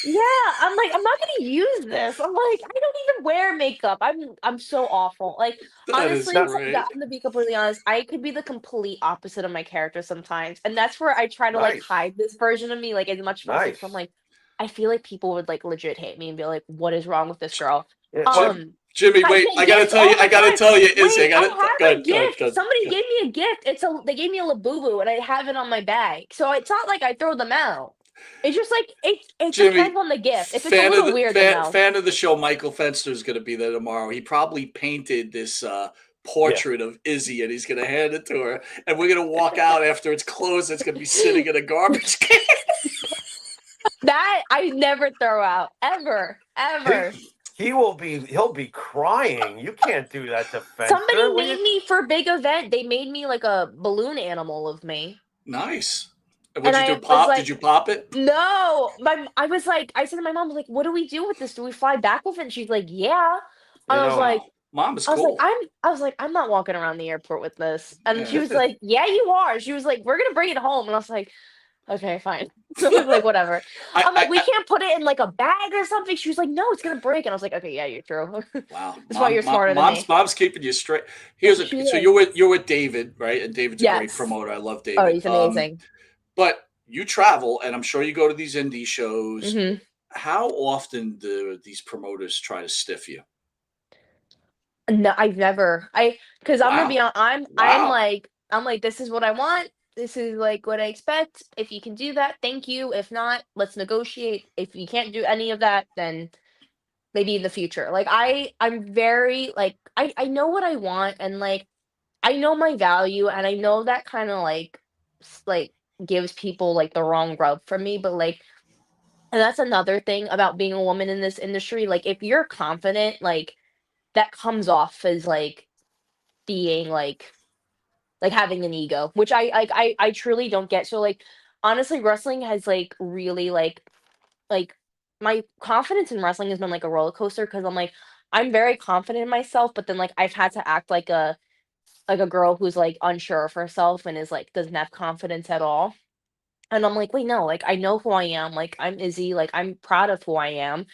Yeah, I'm like, I'm not gonna use this. I'm like, I don't even wear makeup. I'm so awful. Like, That is honestly, Now, I'm great. gonna be completely honest. I could be the complete opposite of my character sometimes, and that's where I try to like nice, hide this version of me like as much as possible. Because I'm nice. like, I feel like people would like legit hate me and be like, "What is wrong with this girl?" Yeah, well, Um, Jimmy, I wait, get gifts I all the gotta time. tell you, Izzy, I Wait, I gotta, have a good, good, gift. good, Somebody good. gave me a gift. They gave me a Labubu, and I have it on my bag. So it's not like I throw them out. It's just like it Jimmy, depends on the gift. If it's a little weird, then no. fan of the show, Michael Fenster is gonna be there tomorrow. He probably painted this yeah. portrait of Izzy and he's gonna hand it to her, and we're gonna walk out after it's closed. It's gonna be sitting in a garbage can. That I never throw out ever, He ever. he'll be crying. You can't do that to Somebody Fenster. What you? made me for a big event. They made me like a balloon animal of me, Nice. And and what'd you do? I was Pop? Did like, you pop it? no. I was like, I said to my mom, I was like, what do we do with this? Do we fly back with it? And she's like, yeah. And You know, Wow, mom is I was like, cool. I'm not walking around the airport with this. And she Yeah. was this is like, yeah, you are. She was like, we're gonna bring it home. And I was like, okay, fine. I was like, whatever. I'm like, we I can't put it in like a bag or something. She was like, no, it's gonna break. And I was like, okay, yeah, you're true. wow, That's why you're smarter than me. mom's keeping you straight. Here's a She so is. you're with David, right? And David's a great Yes. promoter. I love Oh, David. he's amazing. But you travel, and I'm sure you go to these indie shows. Hmm. How often do these promoters try to stiff you? No, I've never. Because I'm gonna be Wow, on. wow. I'm like, this is what I want. This is like what I expect. If you can do that, thank you. If not, let's negotiate. If you can't do any of that, then maybe in the future. Like I'm very like I know what I want and like I know my value and I know that kind of like like gives people like the wrong rub from me, but like and that's another thing about being a woman in this industry. Like if you're confident, like that comes off as like being like having an ego, which I truly don't get. So like honestly, wrestling has like really like my confidence in wrestling has been like a roller coaster because I'm like I'm very confident in myself, but then like I've had to act like a girl who's like unsure of herself and is like doesn't have confidence at all. And I'm like, wait, no, like I know who I am. Like I'm Izzy. Like I'm proud of who I am.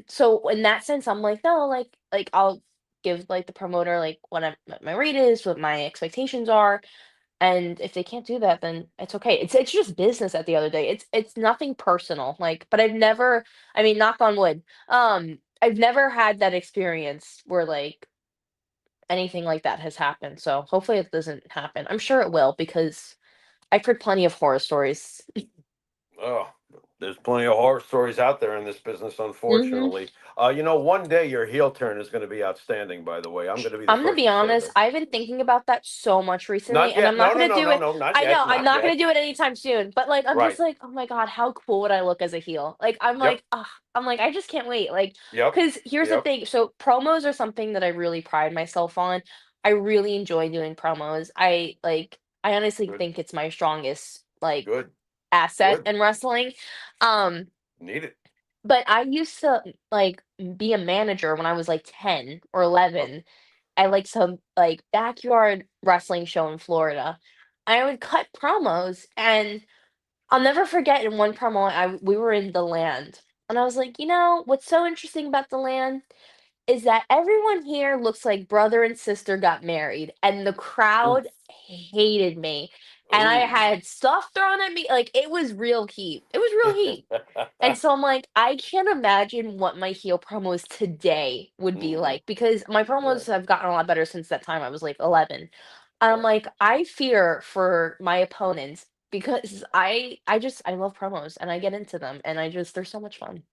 So in that sense, I'm like, no, like I'll give like the promoter like what my rate is, what my expectations are, and if they can't do that, then it's okay. It's just business at the other day. It's nothing personal. Like, but I've never, I mean, knock on wood, I've never had that experience where like anything like that has happened. So hopefully it doesn't happen. I'm sure it will because I've heard plenty of horror stories. oh, there's plenty of horror stories out there in this business, Hmm. unfortunately. One day your heel turn is going to be outstanding. By the way, I'm going to be the I'm gonna first be to say honest, this. I've been thinking about that so much recently, Not and yet. I'm not No, no, gonna no, do no, it. no. Not I know yet. I'm Not not yet. gonna do it anytime soon, but like I'm just Right. like, oh my god, how cool would I look as a heel? Like I'm Yep. like, ah, I'm like, I just can't wait. Like, Yep. because here's the Yep. thing. So promos are something that I really pride myself on. I really enjoy doing promos. I honestly Good. think it's my strongest like Good. asset Good. in wrestling. Um, Need it. but I used to like be a manager when I was like 10 or Oh, 11 at like some like backyard wrestling show in Florida. I would cut promos and I'll never forget in one promo we were in the land and I was like, what's so interesting about the land is that everyone here looks like brother and sister got married and the oof. crowd hated me and I Ooh. had stuff thrown at me like it was real heat. It was real heat. And so I'm like, I can't imagine what my heel promos today would be Hmm. like because my Right. promos have gotten a lot better since that time. I was like 11. And I'm Right. like, I fear for my opponents because I love promos and I get into them and they're so much fun.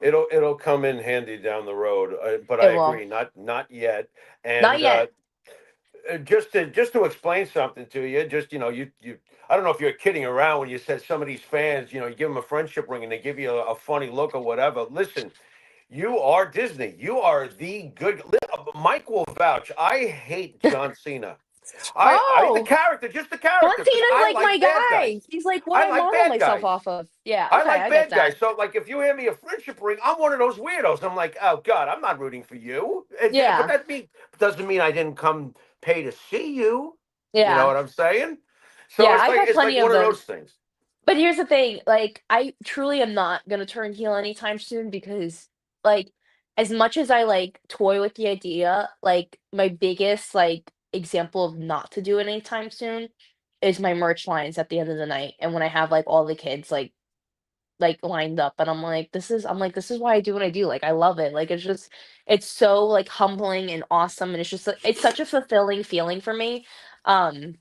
It'll come in handy down the road, but I It will. agree, not yet. Not And yet. just to explain something to you, just you I don't know if you're kidding around when you said some of these fans, you give them a friendship ring and they give you a funny look or whatever. Listen, you are Disney. You are the good. Mike will vouch. I hate John Cena. I the Oh, character, just the John character, because Cena's I like my like bad guy. guys. He's like what I I like model bad myself guys. off of. Yeah, I okay, like I get bad that. guys. So, like, if you hand me a friendship ring, I'm one of those weirdos. I'm like, oh God, I'm not rooting for you. But Yeah. that doesn't mean I didn't come pay to see you. You know Yeah. what I'm saying? So Yeah, it's I've like had it's like plenty of one of those. those things. But here's the thing, like, I truly am not gonna turn heel anytime soon because, like, as much as I, like, toy with the idea, like, my biggest, like, example of not to do it anytime soon is my merch lines at the end of the night, and when I have, like, all the kids, like, lined up, and this is why I do what I do, like, I love it, like, it's so, like, humbling and awesome, and it's just, it's such a fulfilling feeling for me, um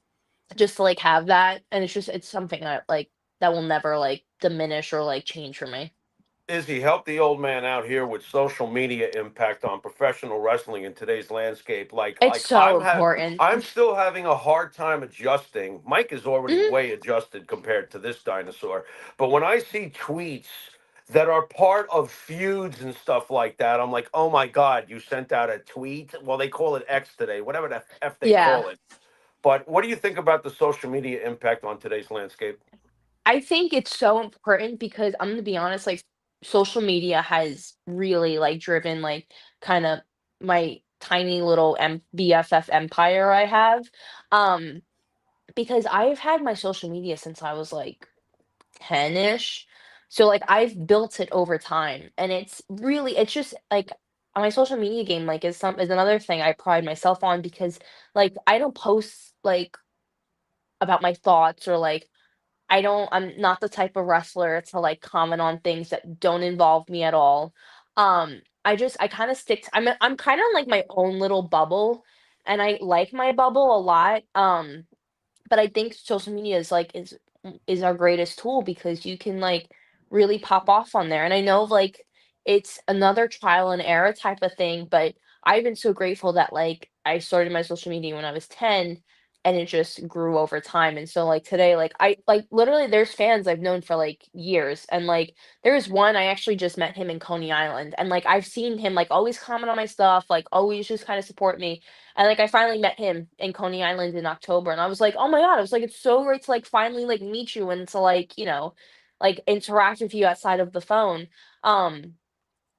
just to, like, have that, and it's something that, like, that will never, like, diminish or, like, change for me. Izzy, help the old man out here with social media impact on professional wrestling in today's landscape. It's so important. I'm still having a hard time adjusting. Mike is already Mhm. way adjusted compared to this dinosaur. But when I see tweets that are part of feuds and stuff like that, I'm like, oh my God, you sent out a tweet. Well, they call it X today, whatever the F they Yeah. call it. But what do you think about the social media impact on today's landscape? I think it's so important because I'm gonna be honest, like, social media has really, like, driven, like, kinda my tiny little BFF empire I have, um, because I've had my social media since I was, like, 10-ish. So, like, I've built it over time, and it's just, like, my social media game, like, is another thing I pride myself on because, like, I don't post, like, about my thoughts or, like, I'm not the type of wrestler to, like, comment on things that don't involve me at all. I kinda stick to I'm kinda in, like, my own little bubble, and I like my bubble a lot, but I think social media is our greatest tool because you can, like, really pop off on there, and I know, like, it's another trial and error type of thing, but I've been so grateful that, like, I started my social media when I was 10, and it just grew over time, and so, like, today, literally, there's fans I've known for, like, years, and, like, there's one I actually just met him in Coney Island, and, like, I've seen him, like, always comment on my stuff, like, always just kinda support me, and, like, I finally met him in Coney Island in October, and I was like, "Oh my god," I was like, "It's so great to, like, finally, like, meet you and to, like, like, interact with you outside of the phone." Um,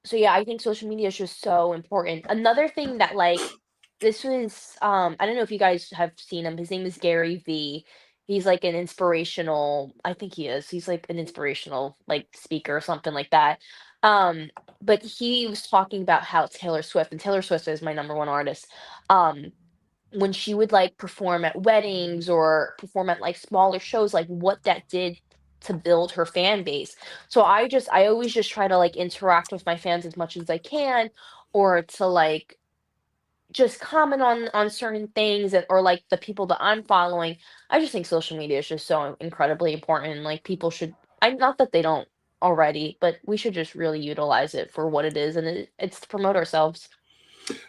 so, yeah, I think social media is just so important. Another thing that, like, I don't know if you guys have seen him, his name is Gary V. He's, like, an inspirational I think he is, he's, like, an inspirational, like, speaker or something like that. Um, but he was talking about how Taylor Swift and Taylor Swift is my number 1 artist, um, when she would, like, perform at weddings or perform at, like, smaller shows, like, what that did to build her fan base. So I always just try to, like, interact with my fans as much as I can or to, like, just comment on certain things or, like, the people that I'm following. I just think social media is just so incredibly important, like, people should not that they don't already, but we should just really utilize it for what it is, and it's to promote ourselves.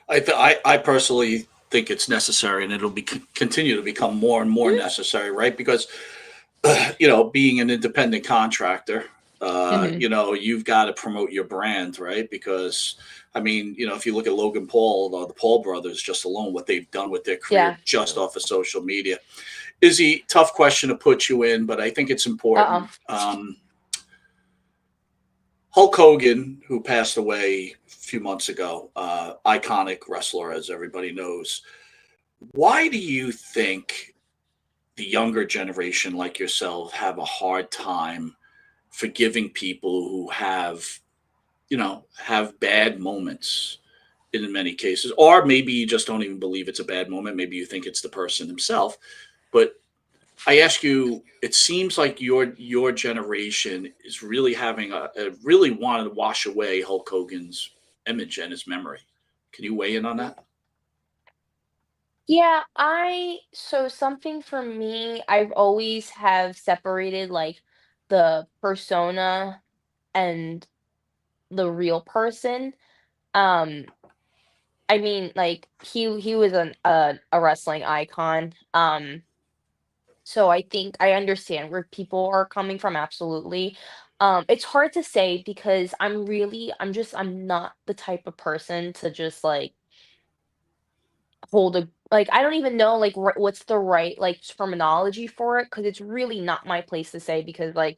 I personally think it's necessary, and it'll be continue to become more and more Mhm, necessary, right? Because being an independent contractor, mhm. you've got to promote your brand, right? Because I mean, if you look at Logan Paul, the Paul brothers, just alone what they've done with their career Yeah. just off of social media. Izzy, tough question to put you in, but I think it's Uh-oh. important. Hulk Hogan, who passed away a few months ago, iconic wrestler, as everybody knows. Why do you think the younger generation, like yourself, have a hard time forgiving people who have bad moments in many cases? Or maybe you just don't even believe it's a bad moment. Maybe you think it's the person himself. But I ask you, it seems like your generation is really having really wanted to wash away Hulk Hogan's image and his memory. Can you weigh in on that? Yeah, so something for me, I've always have separated, like, the persona and the real person. Um, I mean, like, he was a wrestling icon. So I think I understand where people are coming from, absolutely. It's hard to say because I'm not the type of person to just, like, hold a like, I don't even know, like, what's the right, like, terminology for it because it's really not my place to say because, like,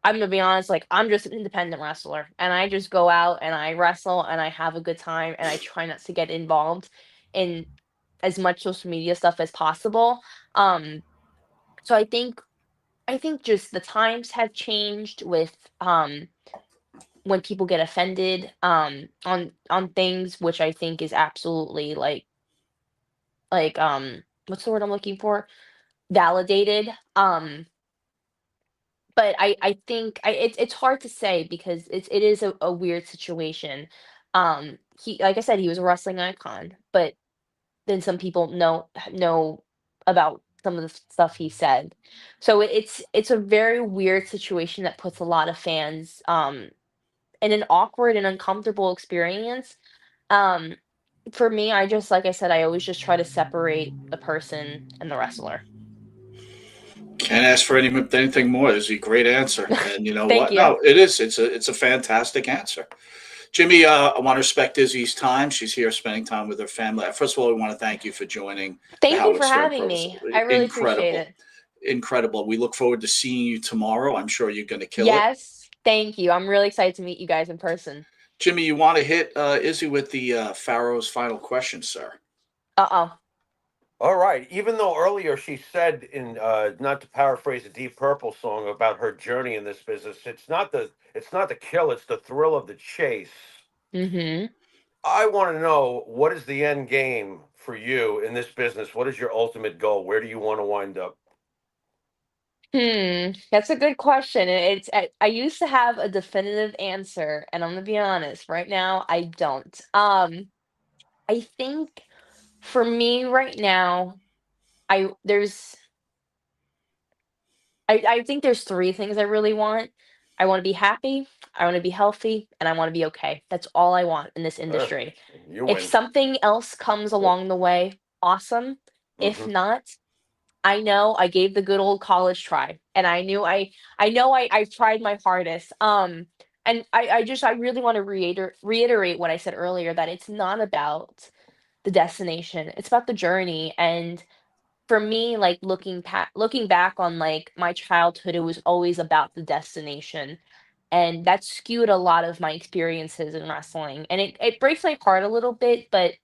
I'm gonna be honest, like, I'm just an independent wrestler, and I just go out and I wrestle and I have a good time, and I try not to get involved in as much social media stuff as possible. Um, so I think I think just the times have changed with when people get offended on things, which I think is absolutely what's the word I'm looking for? Validated. But I think it's hard to say because it is a weird situation. He, like I said, he was a wrestling icon, but then some people know about some of the stuff he said. So it's a very weird situation that puts a lot of fans in an awkward and uncomfortable experience. Um, for me, I just like I said, I always just try to separate the person and the wrestler. Can't ask for anything more. This is a great answer, and you know Thank what? you. No, it is. It's a fantastic answer. Jimmy, I want to respect Izzy's time. She's here spending time with her family. First of all, we want to thank you for joining the Thank you Howard for Stern having Pros. me. I really appreciate Incredible, it. incredible. We look forward to seeing you tomorrow. I'm sure you're going to kill it. Yes, thank you. I'm really excited to meet you guys in person. Jimmy, you want to hit Izzy with the Pharaoh's final question, sir? Uh-oh. All right. Even though earlier she said, in not to paraphrase a Deep Purple song about her journey in this business, it's not the kill, it's the thrill of the chase. Mhm. I want to know, what is the end game for you in this business? What is your ultimate goal? Where do you want to wind up? That's a good question. I used to have a definitive answer, and I'm gonna be honest, right now I don't. I think for me right now, I there's I think there's three things I really want. I want to be happy, I want to be healthy, and I want to be okay. That's all I want in this Uh, industry. you If win. something else comes along the way, awesome. If Mm-hmm. not, I know I gave the good old college try, and I know I tried my hardest. And I really want to reiterate what I said earlier, that it's not about the destination. It's about the journey. And for me, like looking back on like my childhood, it was always about the destination. And that skewed a lot of my experiences in wrestling. And it breaks my heart a little bit, but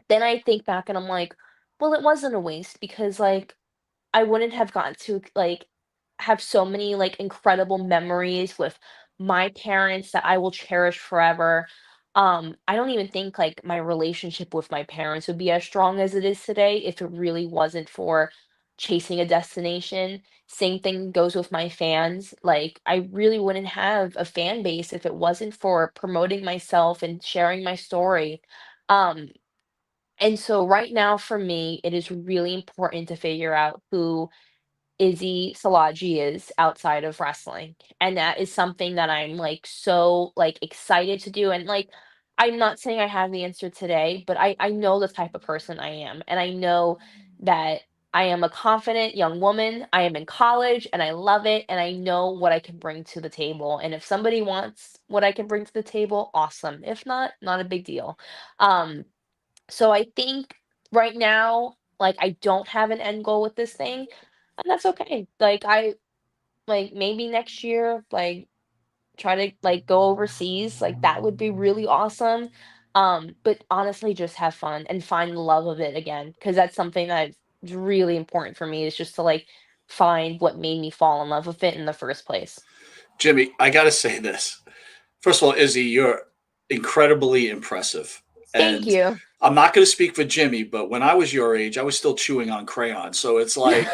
then I think back and I'm like, well, it wasn't a waste because like I wouldn't have gotten to, like, have so many, like, incredible memories with my parents that I will cherish forever. I don't even think, like, my relationship with my parents would be as strong as it is today if it really wasn't for chasing a destination. Same thing goes with my fans. Like, I really wouldn't have a fan base if it wasn't for promoting myself and sharing my story. Um, and so right now for me, it is really important to figure out who Izzy Salaji is outside of wrestling. And that is something that I'm like so like excited to do. And like I'm not saying I have the answer today, but I know the type of person I am. And I know that I am a confident young woman. I am in college and I love it. And I know what I can bring to the table. And if somebody wants what I can bring to the table, awesome. If not, not a big deal. Um, so I think right now, like I don't have an end goal with this thing, and that's okay. Like maybe next year, like try to like go overseas, like that would be really awesome. But honestly, just have fun and find the love of it again, because that's something that is really important for me is just to like find what made me fall in love with it in the first place. Jimmy, I got to say this. First of all, Izzy, you're incredibly impressive. Thank And you. I'm not going to speak for Jimmy, but when I was your age, I was still chewing on crayons. So it's like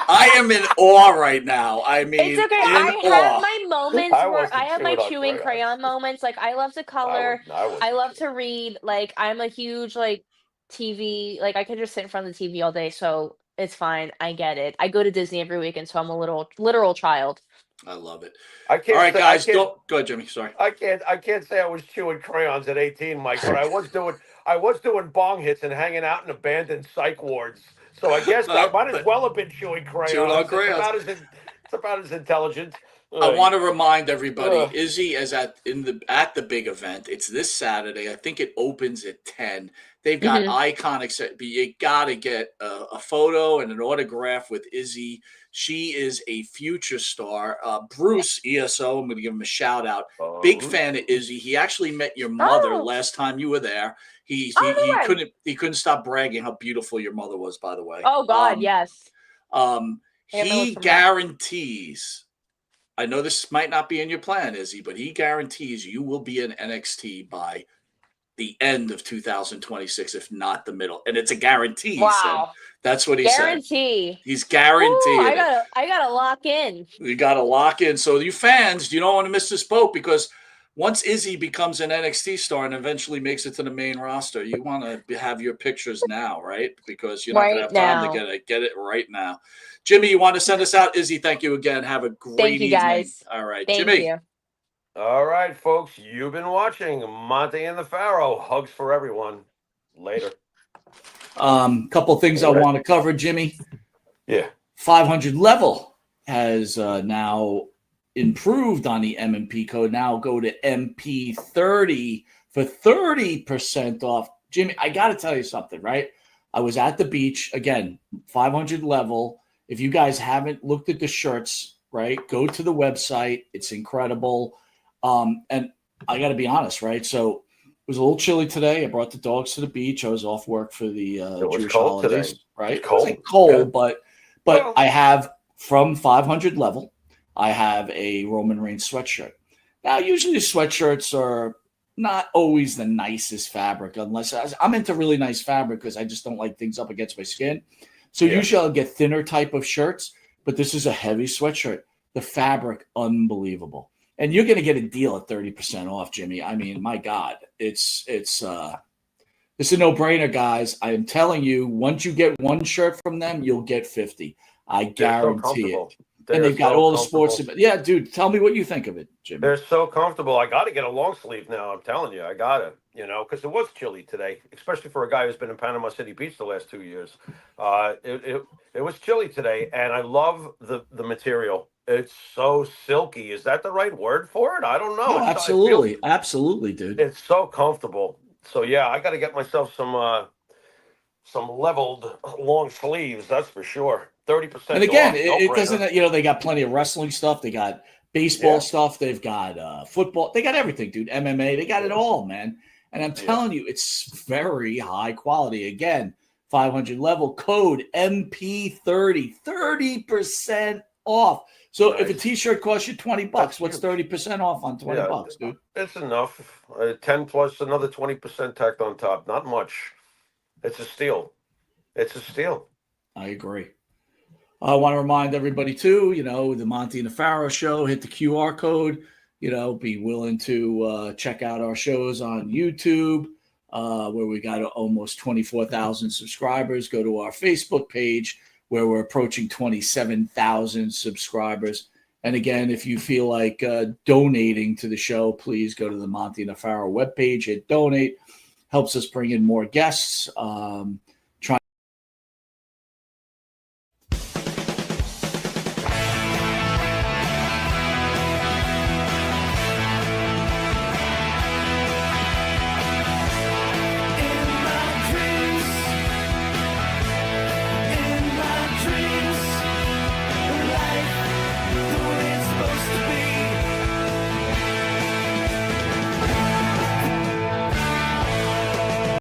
I am in awe right now. I It's mean, okay. in I have awe. my moments I where I wasn't have my chewing on chewing crayons. crayon moments. Like I love to color. I I wasn't love chewing. to read. Like I'm a huge like TV. Like I could just sit in front of the TV all day, so it's fine. I get it. I go to Disney every weekend, so I'm a little literal child. I love it. I All can't right, say I guys, can't go ahead, Jimmy. Sorry. I can't say I was chewing crayons at 18, Mike, but I was doing bong hits and hanging out in abandoned psych wards. So I guess I might as But well have been chewing chewing on crayons. It's crayons. about as intelligent. I want Ay, to remind everybody, uh, Izzy is at the big event. It's this Saturday. I think it opens at 10. They've got Hmm. iconic set. You got to get a photo and an autograph with Izzy. She is a future star. Bruce ESO, I'm going to give him a shout out. Big uh, fan of Izzy. He actually met your mother Oh, last time you were there. He oh no way. couldn't stop bragging how beautiful your mother was. By the way, Oh God, yes. um, He guarantees. I know this might not be in your plan, Izzy, but he guarantees you will be in NXT by the end of 2026, if not the middle. And it's a guarantee, he said. Wow. That's what he said. Guarantee. He's Woo, guaranteeing it. I gotta lock in. You got to lock in. So you fans, you don't want to miss this boat, because once Izzy becomes an NXT star and eventually makes it to the main roster, you want to have your pictures now, right? Because you're not going to have time to get it right now. Jimmy, you want to send us out? Izzy, thank you again. Have a great Thank you, evening. guys. All right, Thank Jimmy. you. All right, folks, you've been watching Monte and the Pharaoh. Hugs for everyone. Later. Couple things I want to cover, Jimmy. Yeah. 500 level has now improved on the MMP code. Now go to MP30 for 30% off. Jimmy, I got to tell you something, right? I was at the beach again, 500 level. If you guys haven't looked at the shirts, right, go to the website. It's incredible. And I got to be honest, right? So it was a little chilly today. I brought the dogs to the beach. I was off work for the Jewish holidays, today. right? It's cold. It wasn't cold, Yeah. but I have from 500 level, I have a Roman Reigns sweatshirt. Now, usually sweatshirts are not always the nicest fabric, unless I'm into really nice fabric because I just don't like things up against my skin. So usually I'll get thinner type of shirts, but this is a heavy sweatshirt. The fabric, unbelievable. And you're going to get a deal at 30% off, Jimmy. I mean, my God, it's a no-brainer, guys. I am telling you, once you get one shirt from them, you'll get 50. I guarantee it. And they've got all the sports. Yeah, dude, tell me what you think of it, Jimmy. They're so comfortable. I got to get a long sleeve now. I'm telling you, I got to, because it was chilly today, especially for a guy who's been in Panama City Beach the last 2 years. It was chilly today, and I love the material. It's so silky. Is that the right word for it? I don't know. No, absolutely. Absolutely, dude. It's so comfortable. So, yeah, I got to get myself some leveled long sleeves. That's for sure. 30%. And again, off, it doesn't, they got plenty of wrestling stuff. They got baseball stuff. They've got football. They got everything, dude. MMA. They got it all, man. And I'm telling you, it's very high quality. Again, 500 level code MP30, 30% off. So if a T-shirt costs you $20, what's 30% off on $20, dude? It's enough. 10 plus another 20% tacked on top. Not much. It's a steal. It's a steal. I agree. I want to remind everybody too, the Monte and the Pharaoh show, hit the QR code, be willing to check out our shows on YouTube, where we got almost 24,000 subscribers. Go to our Facebook page where we're approaching 27,000 subscribers. And again, if you feel like donating to the show, please go to the Monte and the Pharaoh webpage, hit donate. Helps us bring in more guests.